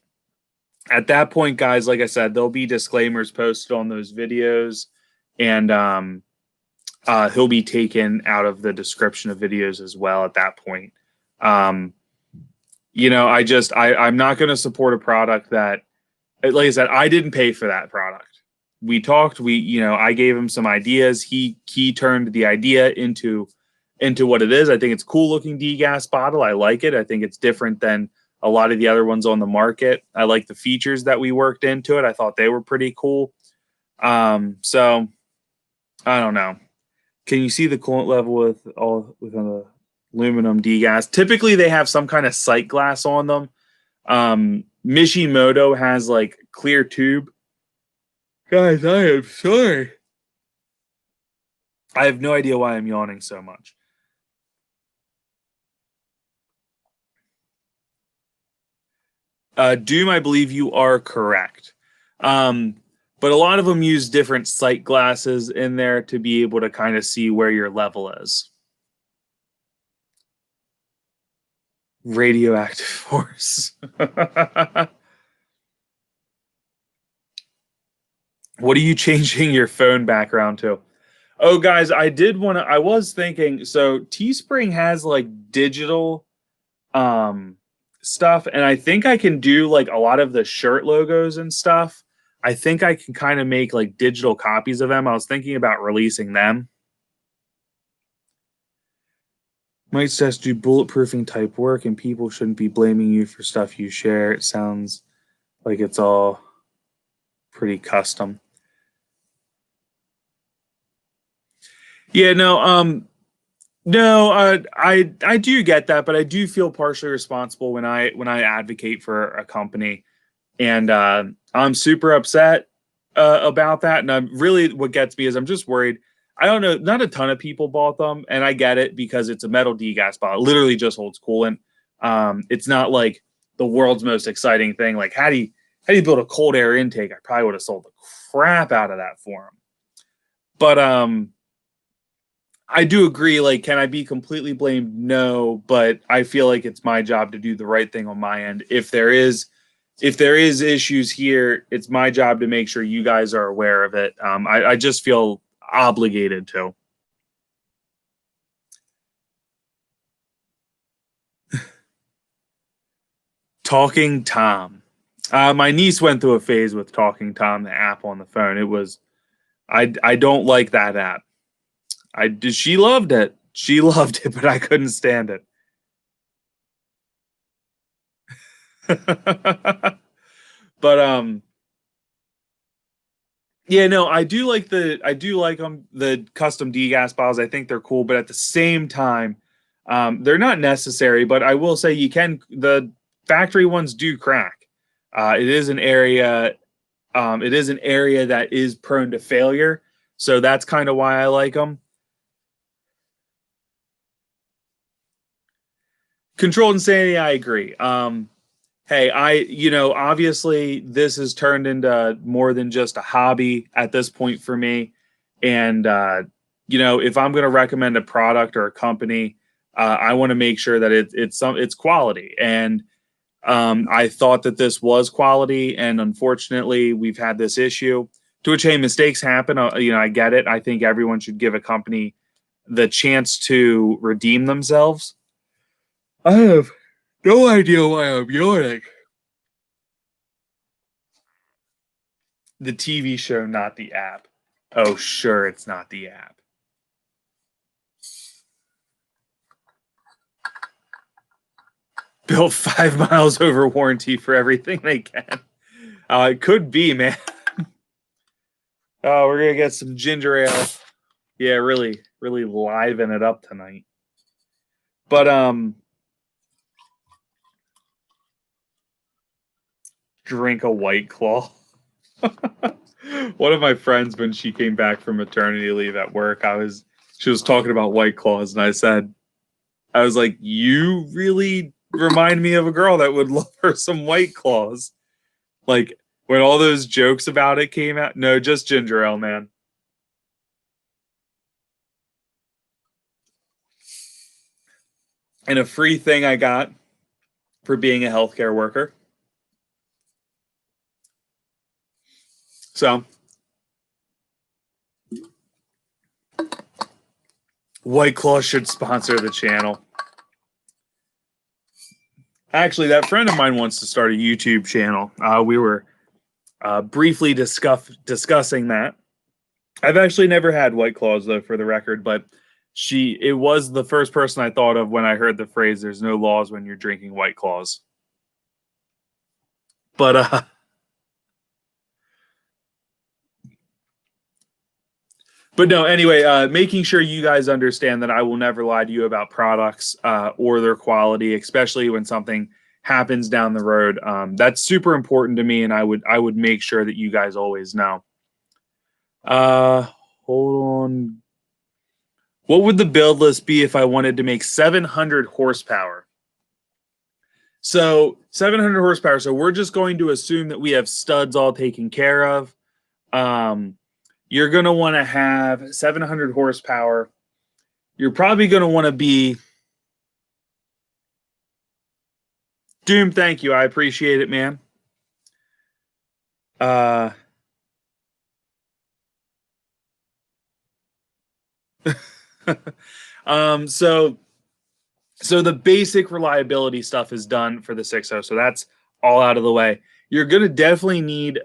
at that point, guys, like I said, there'll be disclaimers posted on those videos, and he'll be taken out of the description of videos as well at that point. You know, I'm not going to support a product that, like I said, I didn't pay for that product. We talked, I gave him some ideas. He turned the idea into what it is. I think it's cool looking degas bottle. I like it. I think it's different than a lot of the other ones on the market. I like the features that we worked into it. I thought they were pretty cool. So I don't know. Can you see the coolant level with an aluminum degas? Typically, they have some kind of sight glass on them. Mishimoto has like clear tube. Guys, I am sorry. I have no idea why I'm yawning so much. Doom, I believe you are correct. But a lot of them use different sight glasses in there to be able to kind of see where your level is. Radioactive force. What are you changing your phone background to? Oh, guys, I was thinking, so Teespring has like digital stuff, and I think I can do like a lot of the shirt logos and stuff. I think I can kind of make like digital copies of them. I was thinking about releasing them. Might just do bulletproofing type work, and people shouldn't be blaming you for stuff you share. It sounds like it's all pretty custom. Yeah, no, I do get that, but I do feel partially responsible when I advocate for a company, and I'm super upset about that. And I'm really, what gets me is I'm just worried. I don't know, not a ton of people bought them, and I get it because it's a metal degas bottle. It literally just holds coolant. It's not like the world's most exciting thing. Like how do you build a cold air intake? I probably would have sold the crap out of that for them. But I do agree. Like, can I be completely blamed? No, but I feel like it's my job to do the right thing on my end. If there is issues here, it's my job to make sure you guys are aware of it. I just feel obligated to. Talking Tom. My niece went through a phase with Talking Tom, the app on the phone. It was I don't like that app. She loved it. She loved it, but I couldn't stand it. But yeah, no, I do like the custom degas bottles. I think they're cool, but at the same time, they're not necessary. But I will say the factory ones do crack. It is an area that is prone to failure, so that's kind of why I like them. Controlled insanity, I agree. Hey, obviously this has turned into more than just a hobby at this point for me. And, if I'm going to recommend a product or a company, I want to make sure that it's quality. And I thought that this was quality. And unfortunately, we've had this issue, to which, hey, mistakes happen. I get it. I think everyone should give a company the chance to redeem themselves. I have no idea why I'm yawning. The TV show, not the app. Oh, sure, it's not the app. Built 5 miles over warranty for everything they can. It could be, man. Oh, we're gonna get some ginger ale. Yeah, really, really liven it up tonight. But drink a White Claw. One of my friends, when she came back from maternity leave at work, she was talking about White Claws, and I was like, you really remind me of a girl that would love her some White Claws. Like when all those jokes about it came out. No, just ginger ale, man. And a free thing I got for being a healthcare worker. So White Claw should sponsor the channel. Actually, that friend of mine wants to start a YouTube channel. We were briefly discussing that. I've actually never had White Claws, though, for the record, but it was the first person I thought of when I heard the phrase, there's no laws when you're drinking White Claws. But no, anyway, making sure you guys understand that I will never lie to you about products or their quality, especially when something happens down the road. That's super important to me, and I would make sure that you guys always know. Hold on. What would the build list be if I wanted to make 700 horsepower? So 700 horsepower. So we're just going to assume that we have studs all taken care of. You're going to want to have 700 horsepower. You're probably going to want to be Doom. Thank you. I appreciate it, man. So the basic reliability stuff is done for the 6.0. So that's all out of the way. You're going to definitely need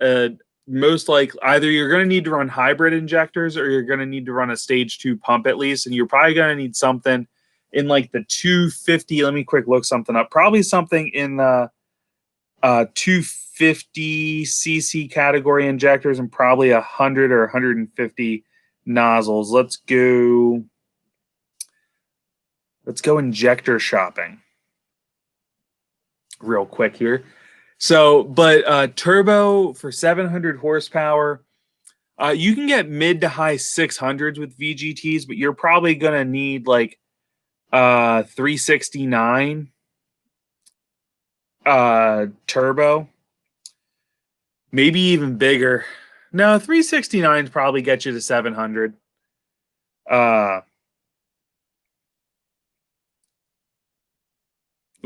most likely either you're going to need to run hybrid injectors or you're going to need to run a stage 2 pump at least, and you're probably going to need something in like the 250. Let me quick look something up. Probably something in the 250 cc category injectors and probably 100 or 150 nozzles. Let's go injector shopping real quick here. So, but turbo for 700 horsepower, you can get mid to high 600s with VGTs, but you're probably going to need like 369 turbo, maybe even bigger. No, 369s probably get you to 700.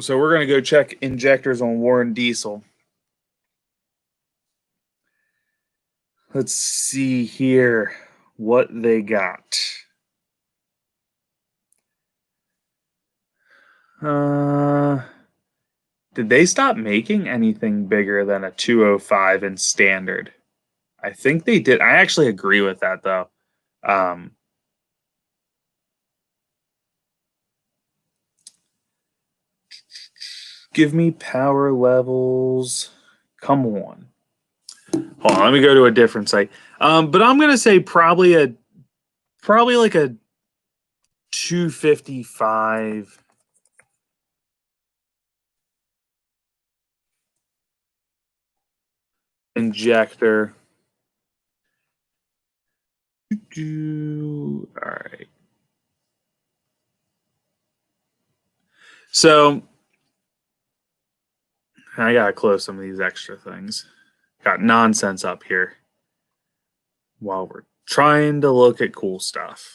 So we're going to go check injectors on Warren Diesel. Let's see here what they got. Did they stop making anything bigger than a 205 in standard? I think they did. I actually agree with that, though. Give me power levels. Come on. Hold on, let me go to a different site. But I'm gonna say probably like a 255 injector. All right. So I gotta close some of these extra things. Got nonsense up here while we're trying to look at cool stuff.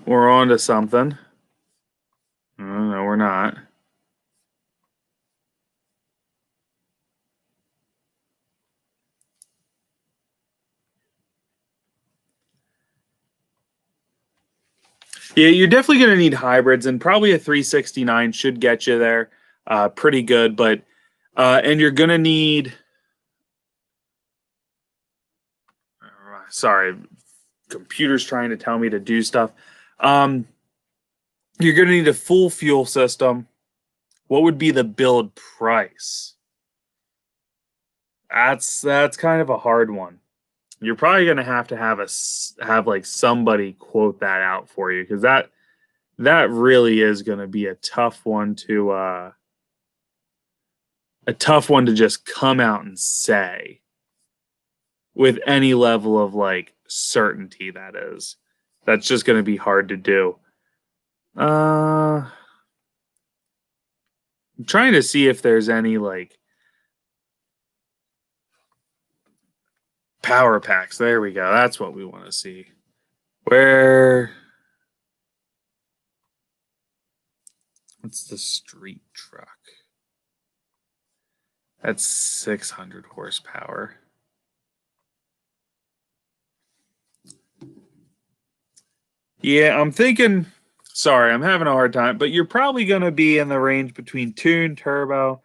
We're on to something. No, we're not. Yeah, you're definitely going to need hybrids, and probably a 369 should get you there pretty good. But and you're going to need. Sorry, computer's trying to tell me to do stuff. You're going to need a full fuel system. What would be the build price? That's kind of a hard one. You're probably going to have like somebody quote that out for you, because that really is going to be a tough one to just come out and say with any level of like certainty. That's just going to be hard to do. I'm trying to see if there's any like power packs. There we go. That's what we want to see. What's the street truck? That's 600 horsepower. Yeah, I'm thinking, sorry, I'm having a hard time, but you're probably going to be in the range between tune, turbo.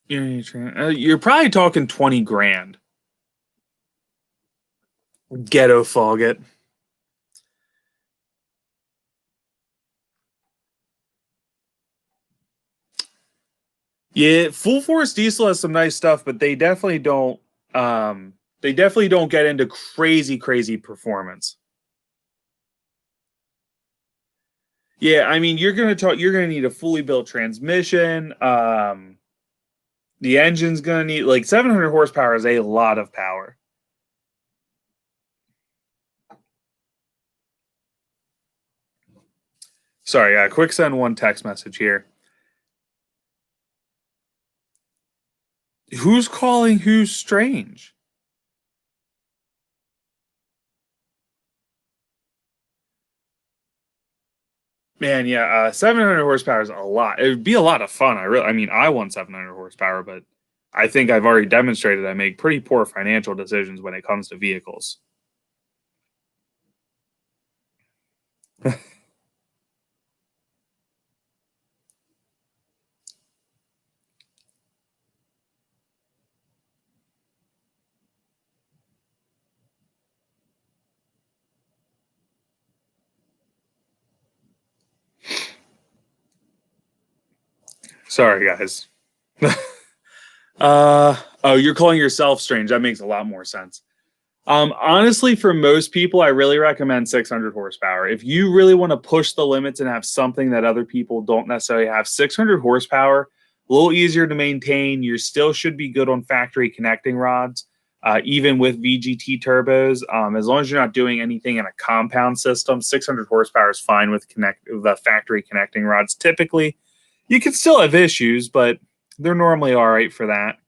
You're probably talking 20 grand. Ghetto Foggett. Yeah, Full Force Diesel has some nice stuff, but they definitely don't. They definitely don't get into crazy performance. Yeah, I mean, you're gonna need a fully built transmission. The engine's gonna need like 700 horsepower is a lot of power. Sorry, quick send one text message here. Who's calling who's strange? Man, yeah, 700 horsepower is a lot. It would be a lot of fun. I mean, I want 700 horsepower, but I think I've already demonstrated I make pretty poor financial decisions when it comes to vehicles. Sorry, guys. Oh, you're calling yourself strange. That makes a lot more sense. Honestly, for most people, I really recommend 600 horsepower. If you really want to push the limits and have something that other people don't necessarily have, 600 horsepower, a little easier to maintain. You still should be good on factory connecting rods, even with VGT turbos. As long as you're not doing anything in a compound system, 600 horsepower is fine with the factory connecting rods. Typically, you can still have issues, but they're normally all right for that.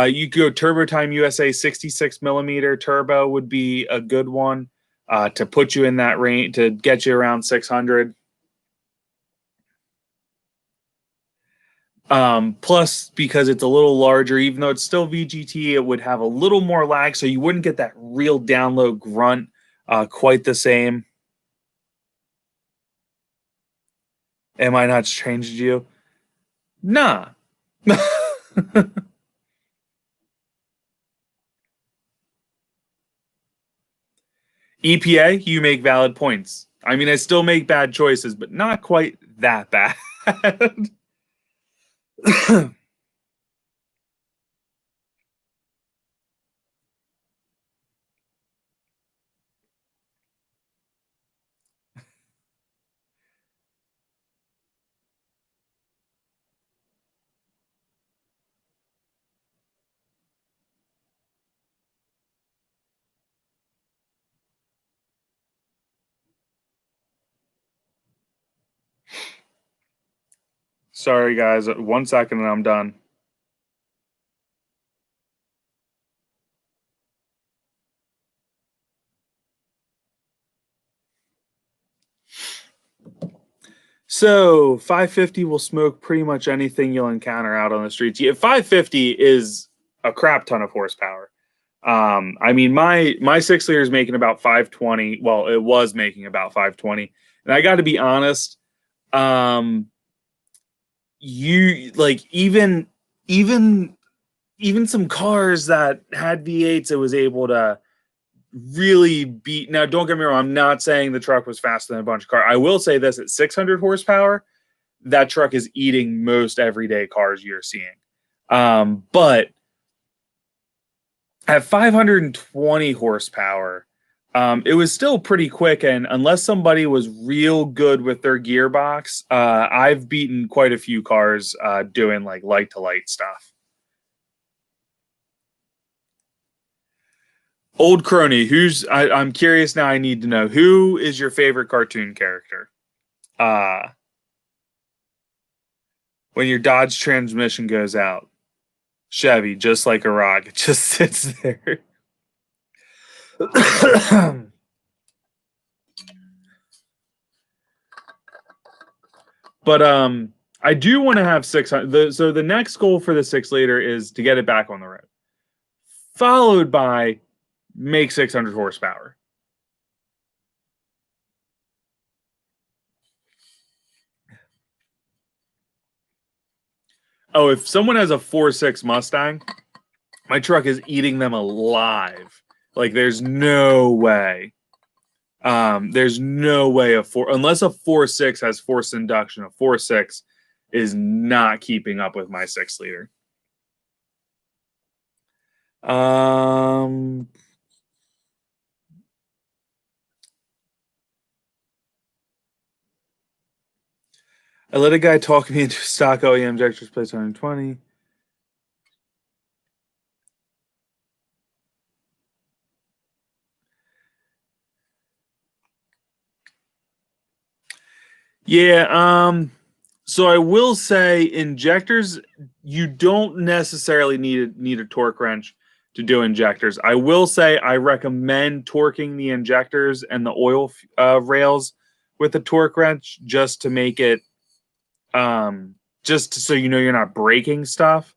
You could go Turbo Time USA 66 millimeter turbo would be a good one to put you in that range to get you around 600. Plus, because it's a little larger, even though it's still VGT, it would have a little more lag, so you wouldn't get that real down low grunt quite the same. Am I not strange to you? Nah. EPA, you make valid points. I mean, I still make bad choices, but not quite that bad. Sorry, guys. 1 second and I'm done. So 550 will smoke pretty much anything you'll encounter out on the streets. Yeah, 550 is a crap ton of horsepower. I mean, my 6 liter is making about 520. Well, it was making about 520, and I got to be honest. Um, you like even even some cars that had V8s, it was able to really beat. Now, don't get me wrong. I'm not saying the truck was faster than a bunch of cars. I will say this: at 600 horsepower, that truck is eating most everyday cars you're seeing. But at 520 horsepower, it was still pretty quick. And unless somebody was real good with their gearbox, I've beaten quite a few cars doing like light to light stuff. Old crony, I'm curious now. I need to know who is your favorite cartoon character? Uh, when your Dodge transmission goes out, Chevy, just like a rock, it just sits there. But I do want to have 600. So the next goal for the 6 liter is to get it back on the road, followed by make 600 horsepower. Oh, if someone has a 4.6 Mustang, my truck is eating them alive Like, there's no way. There's no way unless a 4.6 has forced induction, a 4.6 is not keeping up with my 6-liter. I let a guy talk me into stock OEM injectors place 120. Yeah, so I will say injectors, you don't necessarily need a torque wrench to do injectors. I will say I recommend torquing the injectors and the oil rails with a torque wrench just to make it just so you know you're not breaking stuff.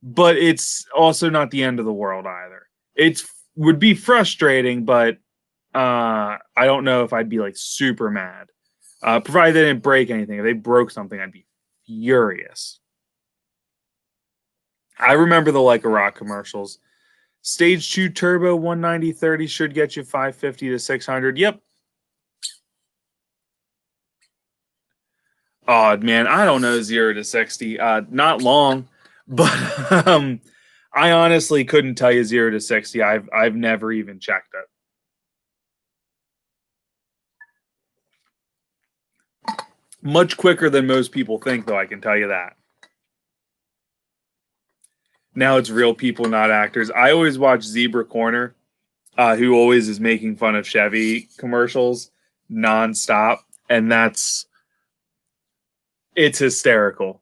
But it's also not the end of the world either. It would be frustrating, but I don't know if I'd be like super mad. Provided they didn't break anything. If they broke something, I'd be furious. I remember the Like a Rock commercials. Stage 2 turbo 190/30 should get you 550 to 600. Yep. Oh, man, I don't know 0 to 60. Not long, but I honestly couldn't tell you 0 to 60. I've never even checked it. Much quicker than most people think, though, I can tell you that. Now it's real people, not actors. I always watch Zebra Corner, who always is making fun of Chevy commercials nonstop, and it's hysterical.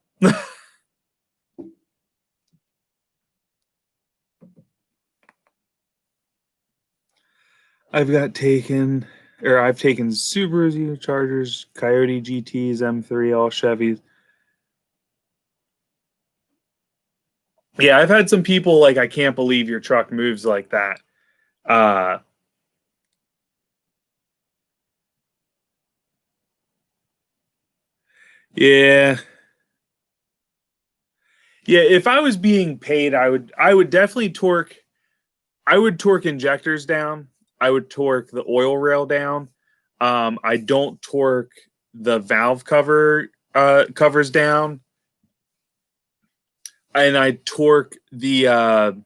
I've taken Subarus, Chargers, Coyote GTs, M3, all Chevys. Yeah, I've had some people like, I can't believe your truck moves like that. Yeah. Yeah, if I was being paid, I would definitely torque injectors down. I would torque the oil rail down. I don't torque the valve covers down. And I torque the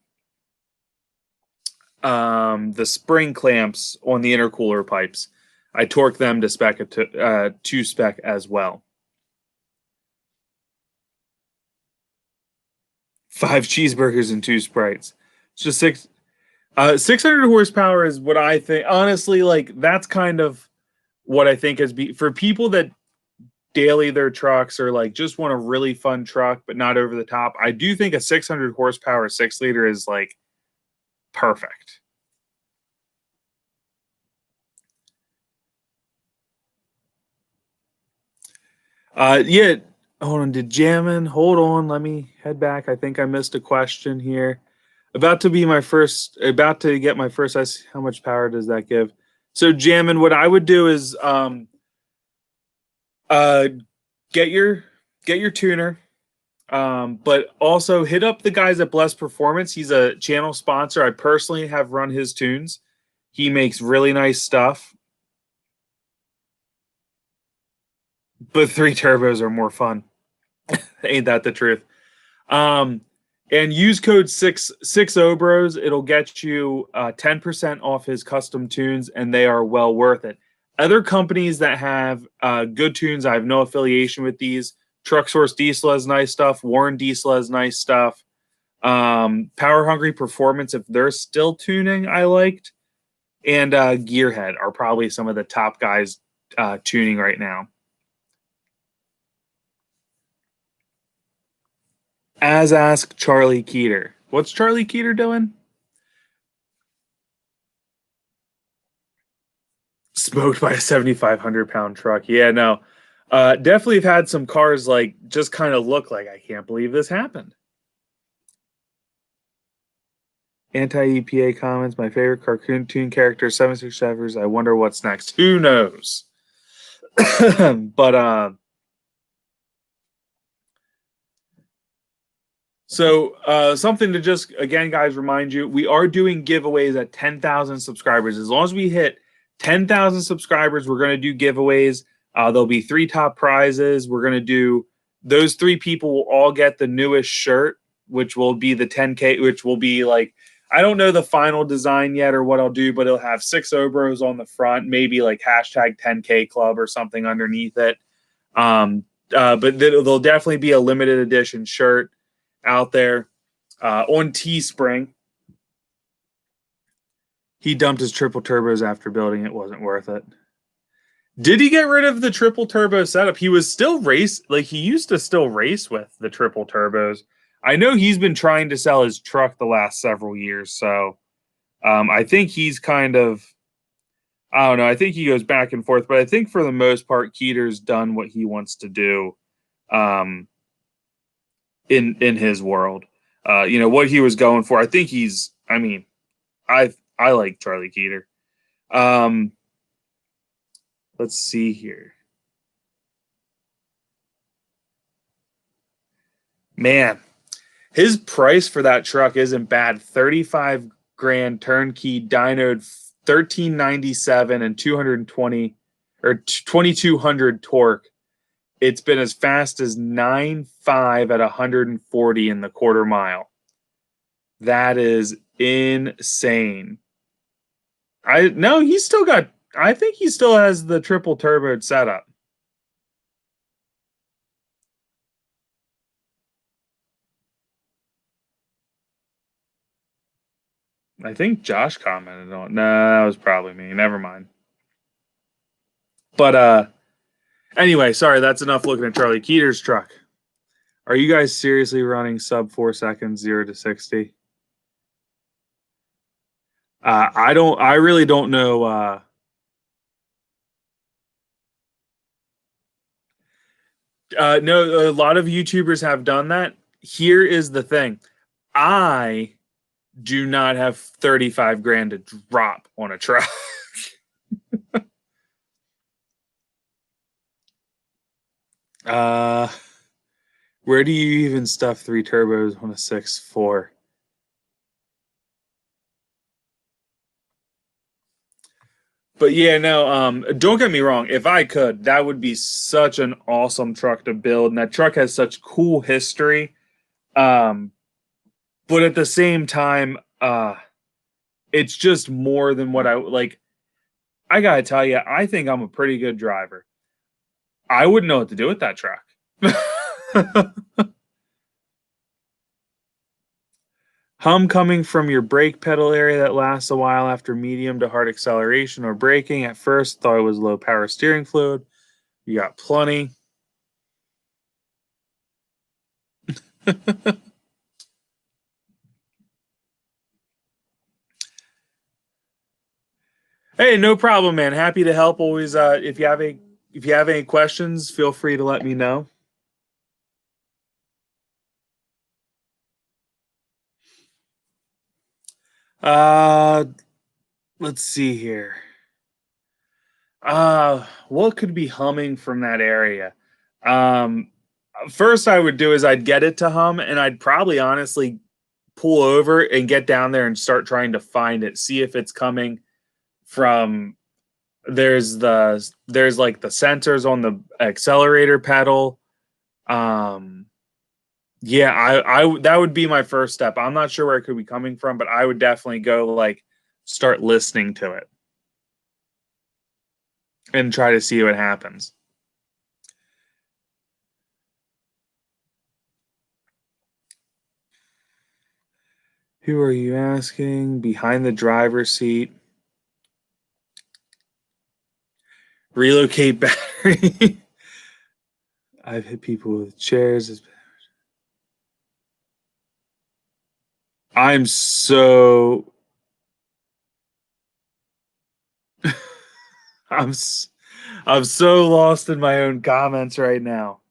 spring clamps on the intercooler pipes. I torque them to spec as well. 5 cheeseburgers and 2 Sprites. It's just 600 horsepower is what I think. Honestly, like, that's kind of what I think is for people that daily their trucks or like just want a really fun truck but not over the top. I do think a 600 horsepower 6-liter is like perfect. Yeah. Hold on, hold on, let me head back. I think I missed a question here. About to get my first how much power does that give? So Jammin, what I would do is get your tuner, but also hit up the guys at Blessed Performance. He's a channel sponsor. I personally have run his tunes. He makes really nice stuff. But 3 turbos are more fun. Ain't that the truth? And use code 60bros. It'll get you 10% off his custom tunes, and they are well worth it. Other companies that have good tunes, I have no affiliation with these. Truck Source Diesel has nice stuff. Warren Diesel has nice stuff. Power Hungry Performance, if they're still tuning, I liked. And Gearhead are probably some of the top guys tuning right now. As asked Charlie Keeter. What's Charlie Keeter doing? Smoked by a 7,500-pound truck. Yeah, no. Definitely have had some cars like just kind of look like, I can't believe this happened. Anti-EPA comments. My favorite cartoon character, 767ers. I wonder what's next. Who knows? But So something to just, again, guys, remind you, we are doing giveaways at 10,000 subscribers. As long as we hit 10,000 subscribers, we're going to do giveaways. There'll be 3 top prizes. We're going to do, those 3 people will all get the newest shirt, which will be the 10K, which will be like, I don't know the final design yet or what I'll do, but it'll have 6 Obros on the front, maybe like hashtag 10K club or something underneath it. But there'll definitely be a limited edition shirt out there on Teespring. He dumped his triple turbos after building it. Wasn't worth it. Did he get rid of the triple turbo setup? He was still he used to still race with the triple turbos. I know he's been trying to sell his truck the last several years, so I think he's kind of, I don't know, I think he goes back and forth, but I think for the most part, Keeter's done what he wants to do in his world. What he was going for. I think he's, I like Charlie Keeter. Let's see here. Man, his price for that truck isn't bad. 35 grand turnkey dynoed, 1397 and 220 or 2200 torque. It's been as fast as 9.5 at 140 in the quarter mile. That is insane. I think he still has the triple turbo setup. I think Josh commented on it. No, that was probably me. Never mind. But anyway, sorry, that's enough looking at Charlie Keeter's truck. Are you guys seriously running sub 4 seconds 0 to 60? I really don't know. No, a lot of YouTubers have done that. Here is the thing. I do not have 35 grand to drop on a truck. Where do you even stuff 3 turbos on a 6.4? But yeah, no, don't get me wrong. If I could, that would be such an awesome truck to build. And that truck has such cool history. But at the same time, it's just more than what I like. I gotta tell you, I think I'm a pretty good driver. I wouldn't know what to do with that truck. Hum coming from your brake pedal area that lasts a while after medium to hard acceleration or braking. At first, thought it was low power steering fluid. You got plenty. Hey, no problem, man. Happy to help. Always, if you have any questions, feel free to let me know. Let's see here. What could be humming from that area? First I would do is I'd get it to hum, and I'd probably honestly pull over and get down there and start trying to find it, see if it's coming from, there's like the sensors on the accelerator pedal. Yeah, I that would be my first step. I'm not sure where it could be coming from, but I would definitely go like start listening to it and try to see what happens. Who are you asking? Behind the driver's seat. Relocate battery. I've hit people with chairs. I'm so I'm so lost in my own comments right now.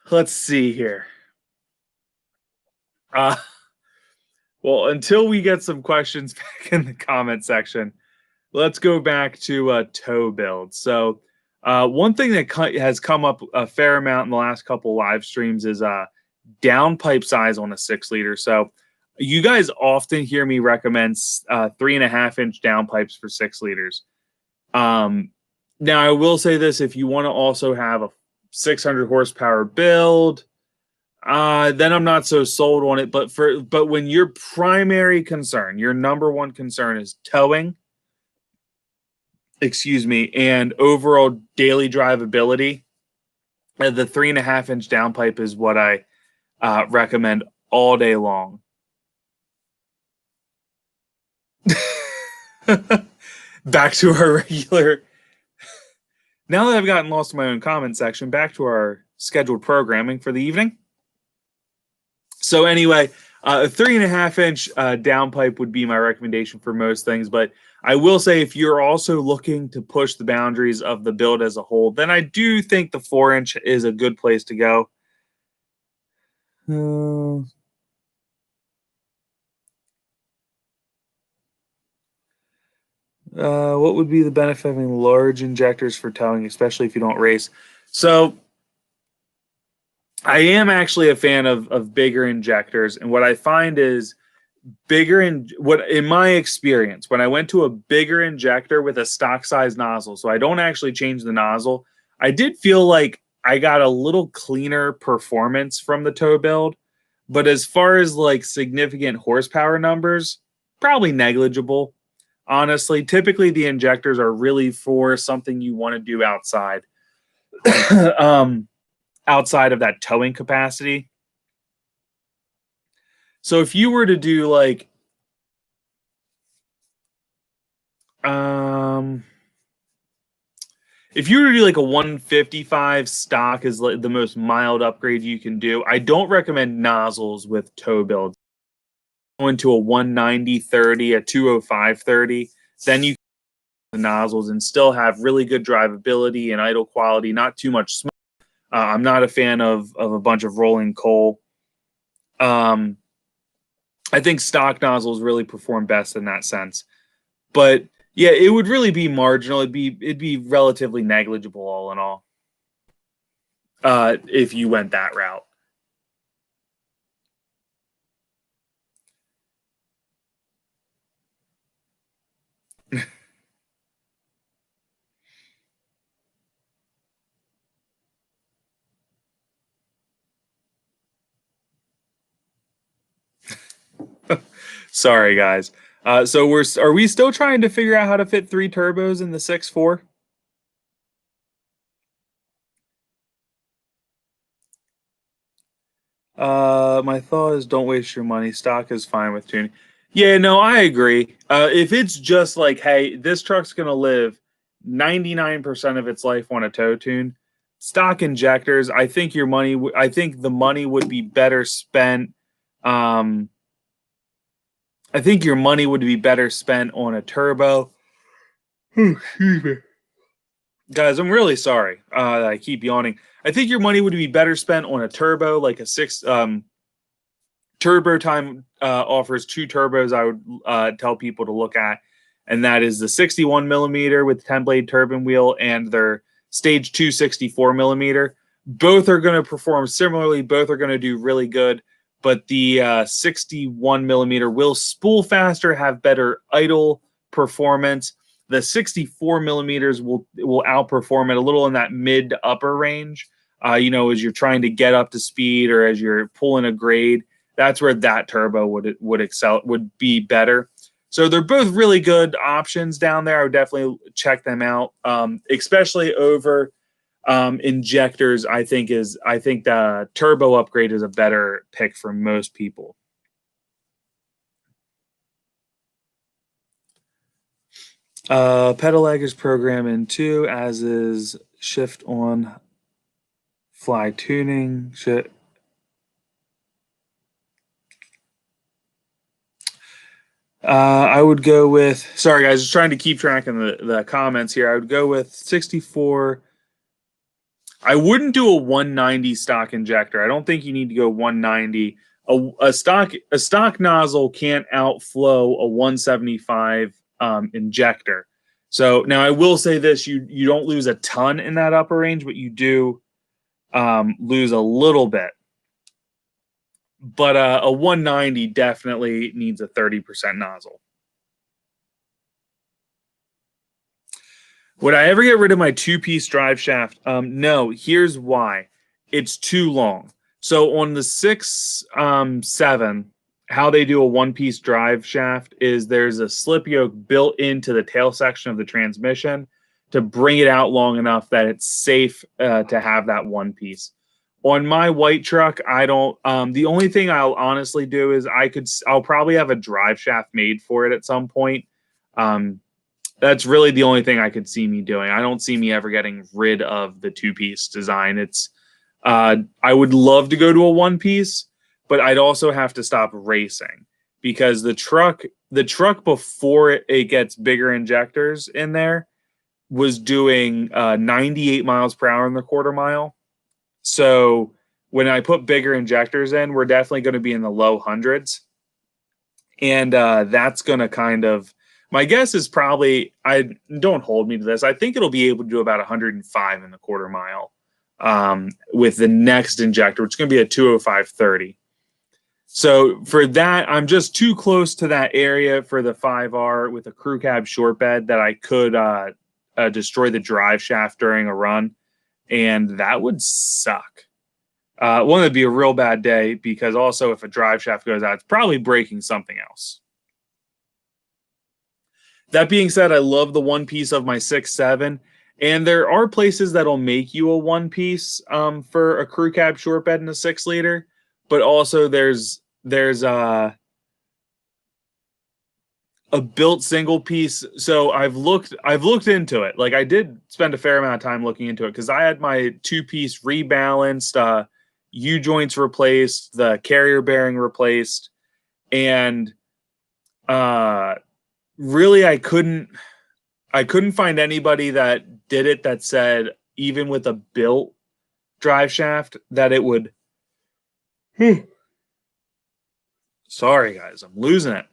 Let's see here. Well, until we get some questions back in the comment section, let's go back to tow build. So One thing that has come up a fair amount in the last couple live streams is downpipe size on a 6-liter. So you guys often hear me recommend 3.5-inch downpipes for 6 liters. Now I will say this: if you want to also have a 600 horsepower build, then I'm not so sold on it. But when your primary concern, your number one concern is towing, and overall daily drivability, the 3.5-inch downpipe is what I recommend all day long. Back to our regular. Now that I've gotten lost in my own comment section, back to our scheduled programming for the evening. So anyway, a 3.5-inch downpipe would be my recommendation for most things. But I will say, if you're also looking to push the boundaries of the build as a whole, then I do think the 4-inch is a good place to go. What would be the benefit of having large injectors for towing, especially if you don't race? So I am actually a fan of bigger injectors, and what I find is in my experience, when I went to a bigger injector with a stock size nozzle, so I don't actually change the nozzle, I did feel like I got a little cleaner performance from the tow build. But as far as like significant horsepower numbers, probably negligible. Honestly, typically the injectors are really for something you want to do outside. Outside of that towing capacity. So if you were to do like if you were to do like a 155 stock is like the most mild upgrade you can do, I don't recommend nozzles with tow builds. Go into a 190/30, a 205/30, then you can the nozzles and still have really good drivability and idle quality, not too much smoke. I'm not a fan of a bunch of rolling coal. I think stock nozzles really perform best in that sense. But yeah, it would really be marginal. It'd be relatively negligible all in all. If you went that route. Sorry, guys. So are we still trying to figure out how to fit 3 turbos in the 6.4? My thought is don't waste your money. Stock is fine with tuning. Yeah, no, I agree. If it's just like, hey, this truck's gonna live 99% of its life on a tow tune, stock injectors, I think the money would be better spent. I think your money would be better spent on a turbo. Excuse me. Guys, I'm really sorry. I keep yawning. I think your money would be better spent on a turbo, like a 6. Turbo Time offers 2 turbos I would tell people to look at, and that is the 61 millimeter with 10-blade turbine wheel and their Stage 2 64 millimeter. Both are going to perform similarly. Both are going to do really good. But the 61 millimeter will spool faster, have better idle performance. The 64 millimeters will outperform it a little in that mid to upper range. As you're trying to get up to speed or as you're pulling a grade, that's where that turbo would be better. So they're both really good options down there. I would definitely check them out, especially over injectors. I think the turbo upgrade is a better pick for most people. Pedal laggers program in 2, as is shift on fly tuning. I would go with, sorry guys, just trying to keep track of the comments here. I would go with 64. I wouldn't do a 190 stock injector. I don't think you need to go 190. A stock nozzle can't outflow a 175 injector. So now I will say this, you don't lose a ton in that upper range, but you do lose a little bit. But a 190 definitely needs a 30% nozzle. Would I ever get rid of my two-piece drive shaft? No, here's why. It's too long. So on the 6.7, how they do a one-piece drive shaft is there's a slip yoke built into the tail section of the transmission to bring it out long enough that it's safe to have that one piece. On my white truck, I don't. The only thing I'll honestly do is I'll probably have a drive shaft made for it at some point. That's really the only thing I could see me doing. I don't see me ever getting rid of the two-piece design. I would love to go to a one-piece, but I'd also have to stop racing because the truck before it gets bigger injectors in there was doing 98 miles per hour in the quarter mile. So when I put bigger injectors in, we're definitely going to be in the low hundreds. And that's going to kind of, my guess is probably, don't hold me to this, I think it'll be able to do about 105 in the quarter mile with the next injector, which is going to be a 205/30. So for that, I'm just too close to that area for the 5R with a crew cab short bed that I could destroy the drive shaft during a run. And that would suck. One, that'd be a real bad day because also if a drive shaft goes out, it's probably breaking something else. That being said, I love the one piece of my 6.7, and there are places that'll make you a one piece for a crew cab short bed and a 6-liter, but also there's a built single piece. So I've looked into it. Like I did spend a fair amount of time looking into it because I had my two-piece rebalanced, U-joints replaced, the carrier bearing replaced, and really I couldn't find anybody that did it that said even with a built drive shaft that it would. Sorry guys, I'm losing it.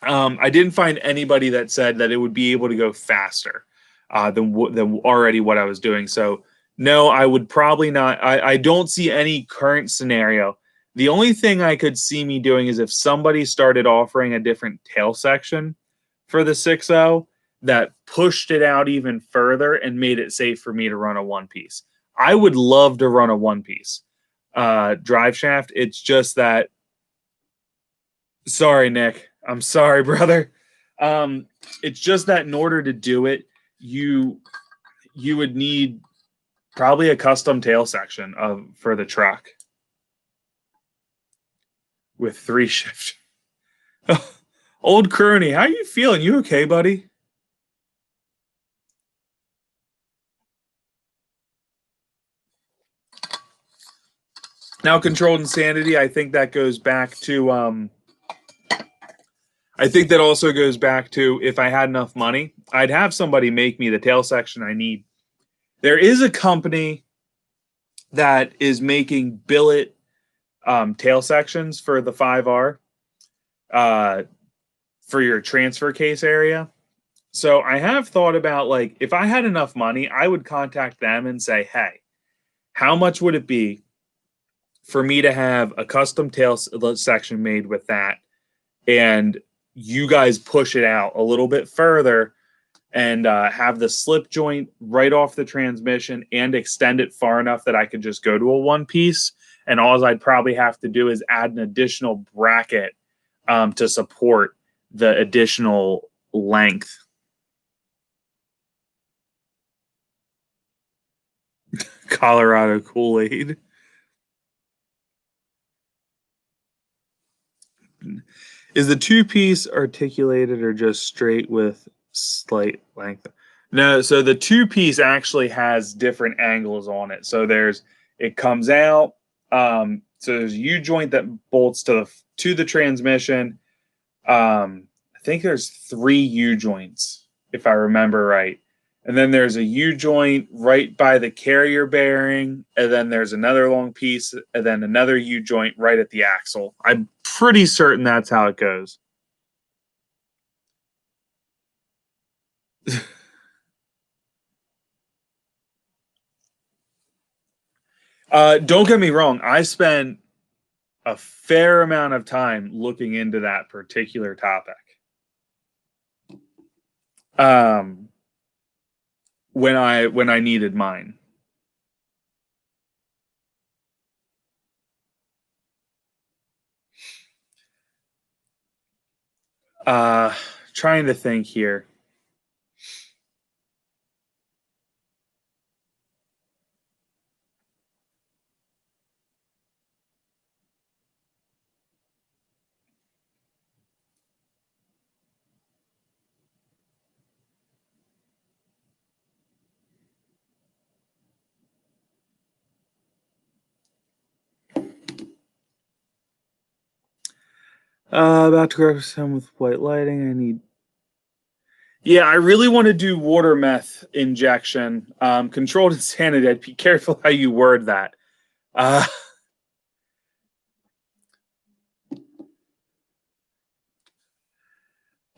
I didn't find anybody that said that it would be able to go faster than already what I was doing. So no, I would probably not. I don't see any current scenario. The only thing I could see me doing is if somebody started offering a different tail section for the 6.0 that pushed it out even further and made it safe for me to run a one piece. I would love to run a one piece drive shaft. It's just that. Sorry, Nick. I'm sorry, brother. It's just that in order to do it, you would need probably a custom tail section for the truck with 3 shift. Old Crony, how you feeling? You okay, buddy? Now, controlled insanity. I think that goes back to. I think that also goes back to if I had enough money, I'd have somebody make me the tail section I need. There is a company that is making billet tail sections for the 5R for your transfer case area. So I have thought about, like, if I had enough money, I would contact them and say, hey, how much would it be for me to have a custom tail section made with that? And you guys push it out a little bit further and have the slip joint right off the transmission and extend it far enough that I could just go to a one piece. And all I'd probably have to do is add an additional bracket to support the additional length. Colorado Kool-Aid. Is the two-piece articulated or just straight with slight length? No, so the two-piece actually has different angles on it. So it comes out. So there's a U-joint that bolts to the transmission. I think there's 3 U-joints, if I remember right. And then there's a U-joint right by the carrier bearing, and then there's another long piece, and then another U-joint right at the axle. I'm pretty certain that's how it goes. Don't get me wrong. I spent a fair amount of time looking into that particular topic. When I needed mine. Trying to think here. About to grab some with white lighting. I need. Yeah, I really want to do water meth injection. Controlled insanity. I'd be careful how you word that.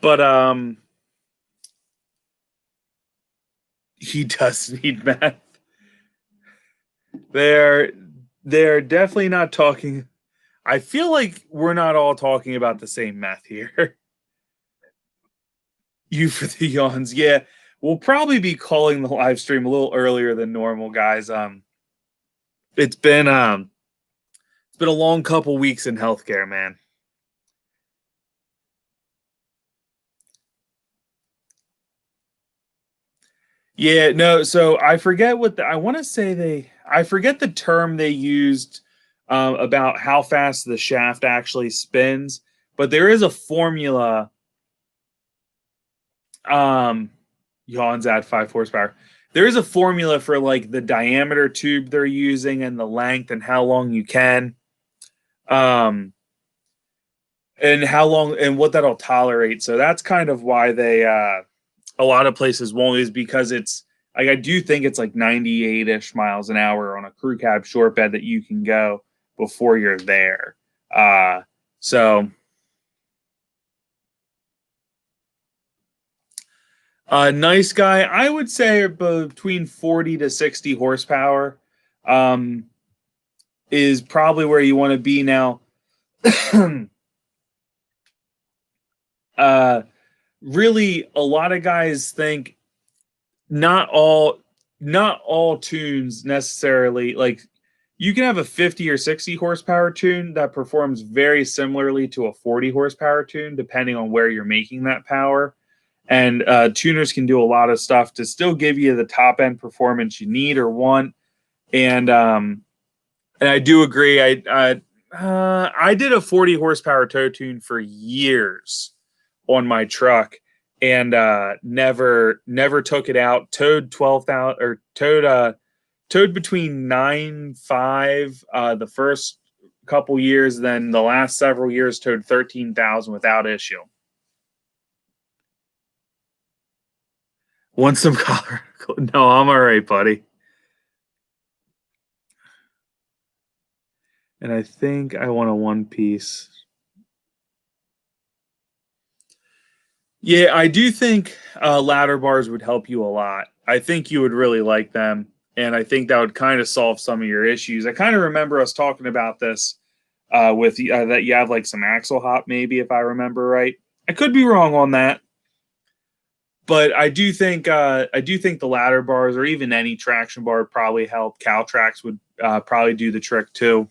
But he does need meth. They're definitely not talking. I feel like we're not all talking about the same meth here. You for the yawns. Yeah. We'll probably be calling the live stream a little earlier than normal, guys. It's been a long couple weeks in healthcare, man. Yeah, no, so I forget I want to say I forget the term they used about how fast the shaft actually spins, but there is a formula. Yawns at 5 horsepower. There is a formula for like the diameter tube they're using and the length and how long you can, um, and how long and what that'll tolerate. So that's kind of why they a lot of places won't, is because it's like I do think it's like 98-ish miles an hour on a crew cab short bed that you can go before you're there. So nice guy, I would say between 40 to 60 horsepower is probably where you want to be now. uh, Really, a lot of guys think not all tunes necessarily, like you can have a 50 or 60 horsepower tune that performs very similarly to a 40 horsepower tune depending on where you're making that power, and tuners can do a lot of stuff to still give you the top end performance you need or want. And I do agree. I did a 40 horsepower tow tune for years on my truck, and never took it out. Towed 12,000 or towed between 9.5 the first couple years, then the last several years towed 13,000 without issue. Want some color? No, I'm all right, buddy. And I think I want a one piece. Yeah, I do think ladder bars would help you a lot. I think you would really like them, and I think that would kind of solve some of your issues. I kind of remember us talking about this with that you have like some axle hop, maybe, if I remember right. I could be wrong on that, but I do think the ladder bars or even any traction bar would probably help. Caltrax would probably do the trick too.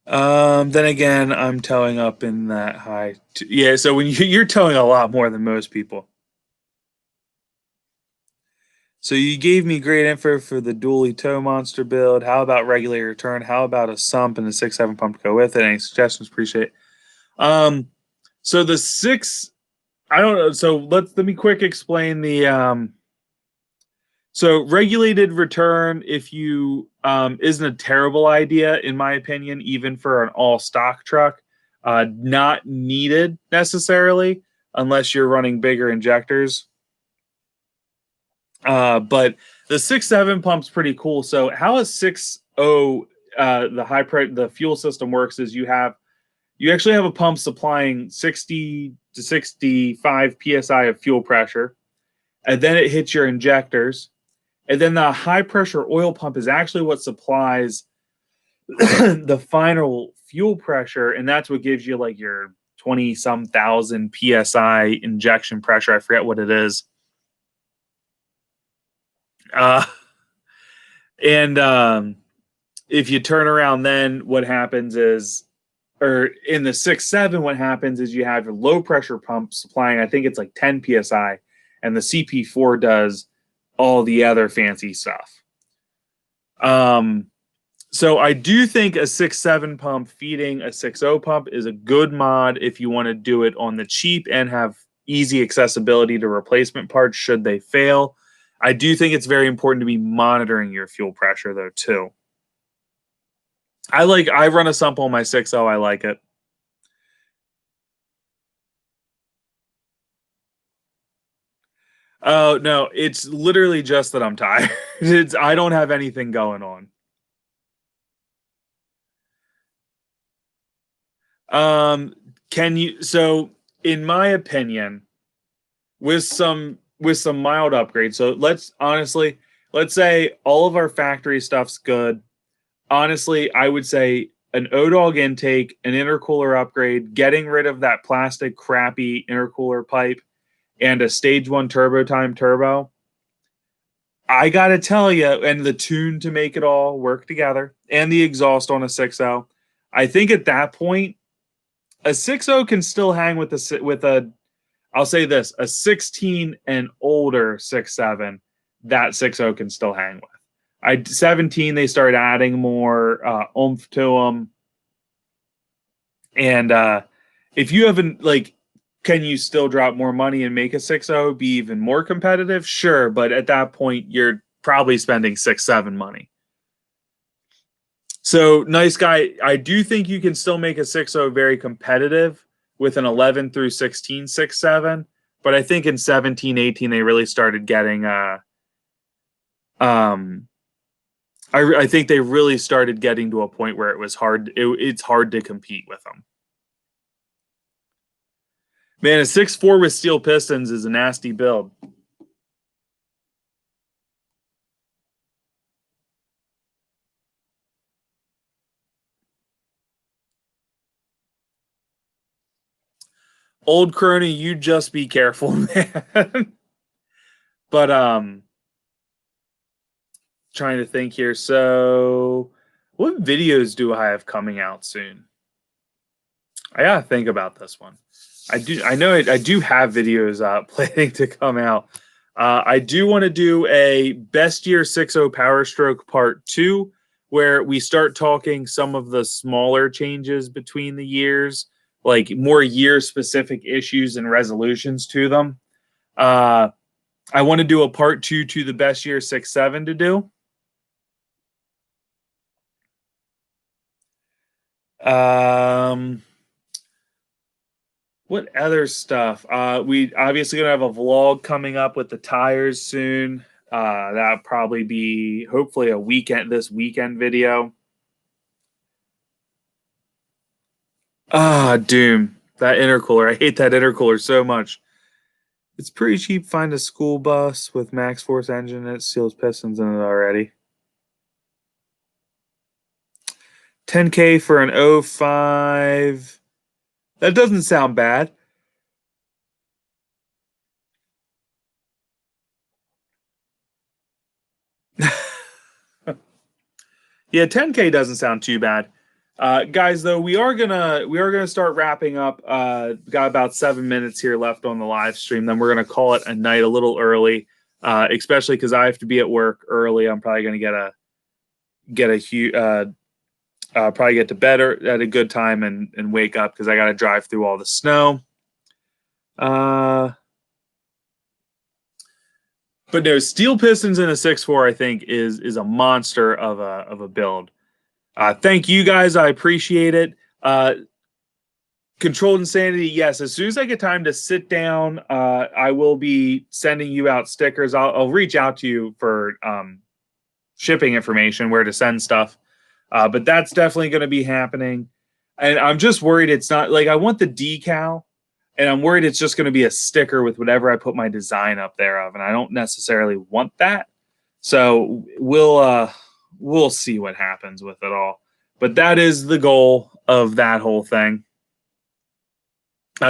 Then again, I'm towing up in that high. Yeah, so when you're towing a lot more than most people. So you gave me great info for the dually tow monster build. How about regulator return? How about a sump and a 6.7 pump to go with it? Any suggestions? Appreciate it. So the six, I don't know. So let me quick explain the so regulated return, if you isn't a terrible idea in my opinion, even for an all stock truck. Not needed necessarily unless you're running bigger injectors. But the 6.7 pump's pretty cool. So how a 6.0 the fuel system works is you actually have a pump supplying 60 to 65 psi of fuel pressure, and then it hits your injectors. And then the high pressure oil pump is actually what supplies the final fuel pressure, and that's what gives you like your 20 some thousand psi injection pressure. I forget what it is. And if you turn around, then what happens is, or in the 6.7, what happens is you have your low pressure pump supplying, I think it's like 10 psi, and the CP4 does all the other fancy stuff. So I do think a 6.7 pump feeding a 6.0 pump is a good mod if you want to do it on the cheap and have easy accessibility to replacement parts should they fail. I do think it's very important to be monitoring your fuel pressure though too. I run a sump on my 6.0. I like it. Oh no, it's literally just that I'm tired. I don't have anything going on. So in my opinion, with some mild upgrades, so let's say all of our factory stuff's good. Honestly, I would say an ODOG intake, an intercooler upgrade, getting rid of that plastic crappy intercooler pipe, and a stage 1 turbo time turbo. I gotta tell you, and the tune to make it all work together, and the exhaust on a 6.0. I think at that point, a 6.0 can still hang with a I'll say this, a 16 and older 6.7, that 6.0 can still hang with. 17, they started adding more oomph to them. And if you haven't, like, can you still drop more money and make a 6.0 be even more competitive? Sure, but at that point, you're probably spending 6.7 money. So, nice guy, I do think you can still make a 6.0 very competitive with an 11 through 16 6.7, but I think in 17, 18, they really started getting I think they really started getting to a point where it was hard. It's hard to compete with them. Man, a 6.4 with steel pistons is a nasty build. Old crony, you just be careful, man. But trying to think here. So, what videos do I have coming out soon? I gotta think about this one. I do have videos planning to come out. I do want to do a best year 6.0 Powerstroke part 2, where we start talking some of the smaller changes between the years, like more year specific issues and resolutions to them. I want to do a part 2 to the best year 6.7 to do. What other stuff? We obviously gonna have a vlog coming up with the tires soon. That'll probably be hopefully this weekend video. Doom. That intercooler. I hate that intercooler so much. It's pretty cheap. Find a school bus with max force engine that seals pistons in it already. 10K for an 05. That doesn't sound bad. Yeah, 10K doesn't sound too bad. Guys, though, we are gonna start wrapping up. Got about 7 minutes here left on the live stream. Then we're gonna call it a night a little early, especially because I have to be at work early. I'm probably gonna probably get to bed at a good time and wake up because I got to drive through all the snow. But no, steel pistons in a 6.4 I think is a monster of a build. Thank you guys, I appreciate it. Controlled Insanity, yes. As soon as I get time to sit down, I will be sending you out stickers. I'll reach out to you for shipping information, where to send stuff. But that's definitely going to be happening. And I'm just worried it's not like I want the decal. And I'm worried it's just going to be a sticker with whatever I put my design up there of, and I don't necessarily want that. So we'll see what happens with it all. But that is the goal of that whole thing.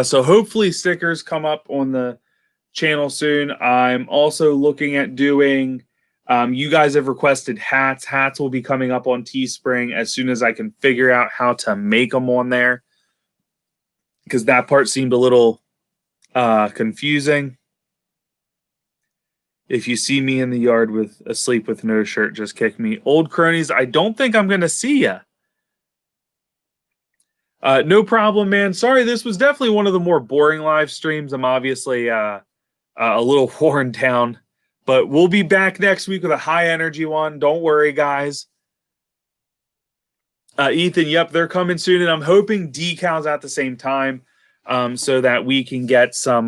So hopefully stickers come up on the channel soon. I'm also looking at doing, you guys have requested hats. Hats will be coming up on Teespring as soon as I can figure out how to make them on there, because that part seemed a little confusing. If you see me in the yard with asleep with no shirt, just kick me. Old cronies, I don't think I'm going to see ya. No problem, man. Sorry, this was definitely one of the more boring live streams. I'm obviously a little worn down, but we'll be back next week with a high energy one. Don't worry, guys. Ethan, yep, they're coming soon, and I'm hoping decals at the same time, so that we can get some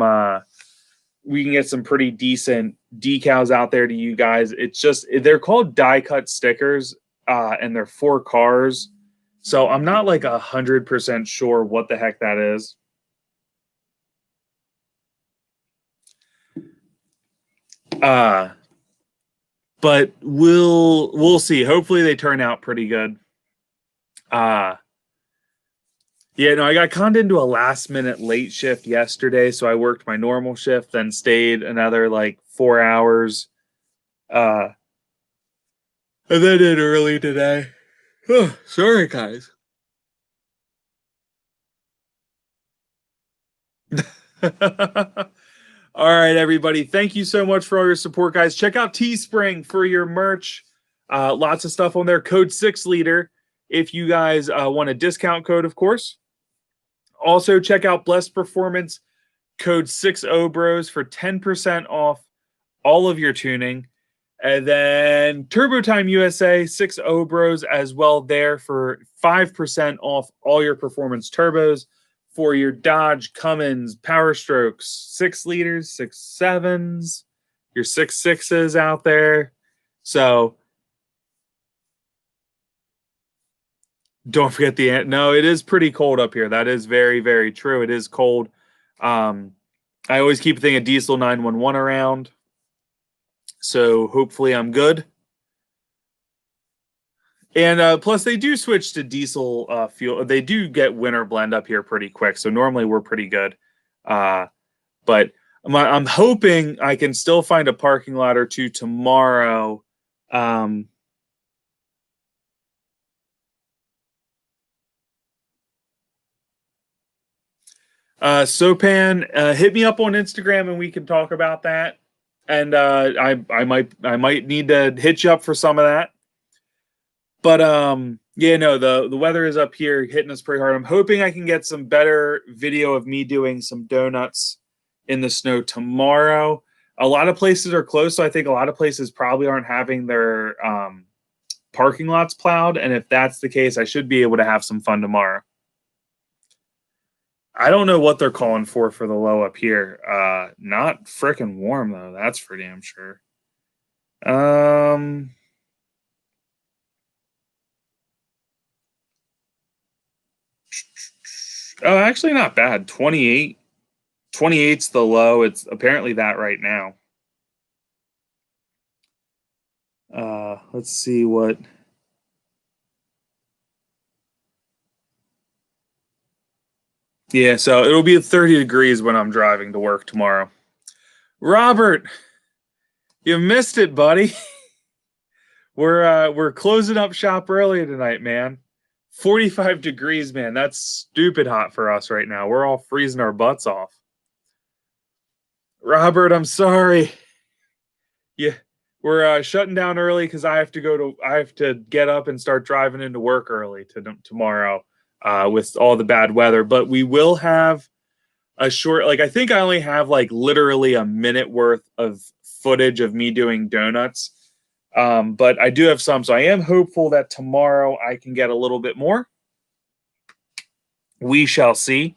pretty decent decals out there to you guys. It's just, they're called die cut stickers, and they're for cars. So I'm not like 100% sure what the heck that is. But we'll see. Hopefully they turn out pretty good. Yeah, no, I got conned into a last minute late shift yesterday, so I worked my normal shift, then stayed another like 4 hours. And then did early today. Oh, sorry, guys. All right, everybody. Thank you so much for all your support, guys. Check out Teespring for your merch. Lots of stuff on there. Code 6Liter if you guys want a discount code, of course. Also, check out Blessed Performance. Code 60Bros for 10% off all of your tuning. And then Turbo Time USA, 60Bros as well there for 5% off all your performance turbos for your Dodge, Cummins, Powerstrokes, 6 liters, 6.7s, your 6.6s out there. So don't forget no, it is pretty cold up here. That is very, very true. It is cold. I always keep a thing of Diesel 911 around. So hopefully I'm good. And plus they do switch to diesel fuel. They do get winter blend up here pretty quick. So normally we're pretty good. But I'm hoping I can still find a parking lot or two tomorrow. Sopan, hit me up on Instagram and we can talk about that. And I might need to hit you up for some of that. But yeah, no, the weather is up here hitting us pretty hard. I'm hoping I can get some better video of me doing some donuts in the snow tomorrow. A lot of places are closed, so I think a lot of places probably aren't having their parking lots plowed. And if that's the case, I should be able to have some fun tomorrow. I don't know what they're calling for the low up here. Not freaking warm though. That's for damn sure. Oh, actually not bad. 28. 28's the low. It's apparently that right now. Let's see what. Yeah, so it'll be 30 degrees when I'm driving to work tomorrow. Robert, you missed it, buddy. We're closing up shop early tonight, man. 45 degrees, man. That's stupid hot for us right now. We're all freezing our butts off. Robert, I'm sorry. Yeah, we're shutting down early because I have to get up and start driving into work early tomorrow with all the bad weather. But we will have a short, like I think I only have like literally a minute worth of footage of me doing donuts. But I do have some, so I am hopeful that tomorrow I can get a little bit more. We shall see.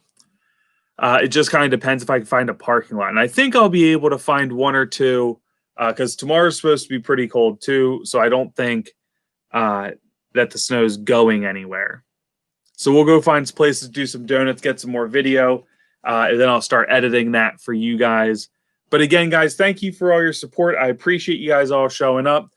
It just kind of depends if I can find a parking lot. And I think I'll be able to find one or two because tomorrow's supposed to be pretty cold too. So I don't think that the snow's going anywhere. So we'll go find some places to do some donuts, get some more video. And then I'll start editing that for you guys. But again, guys, thank you for all your support. I appreciate you guys all showing up.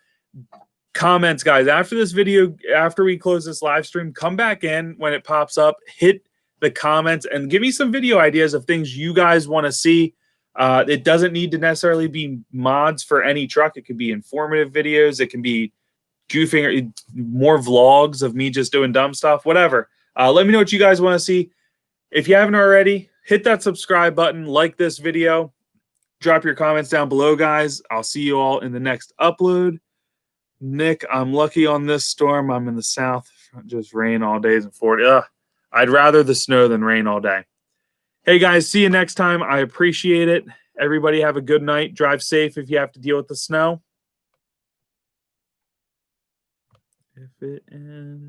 Comments, guys, after this video, after we close this live stream, come back in when it pops up, hit the comments, and give me some video ideas of things you guys want to see. It doesn't need to necessarily be mods for any truck. It could be informative videos. It can be goofing, or more vlogs of me just doing dumb stuff, whatever. Let me know what you guys want to see. If you haven't already, hit that subscribe button, like this video, drop your comments down below, guys. I'll see you all in the next upload. Nick, I'm lucky on this storm. I'm in the south. Just rain all days in Florida. I'd rather the snow than rain all day. Hey, guys, see you next time. I appreciate it. Everybody have a good night. Drive safe if you have to deal with the snow. If it ends.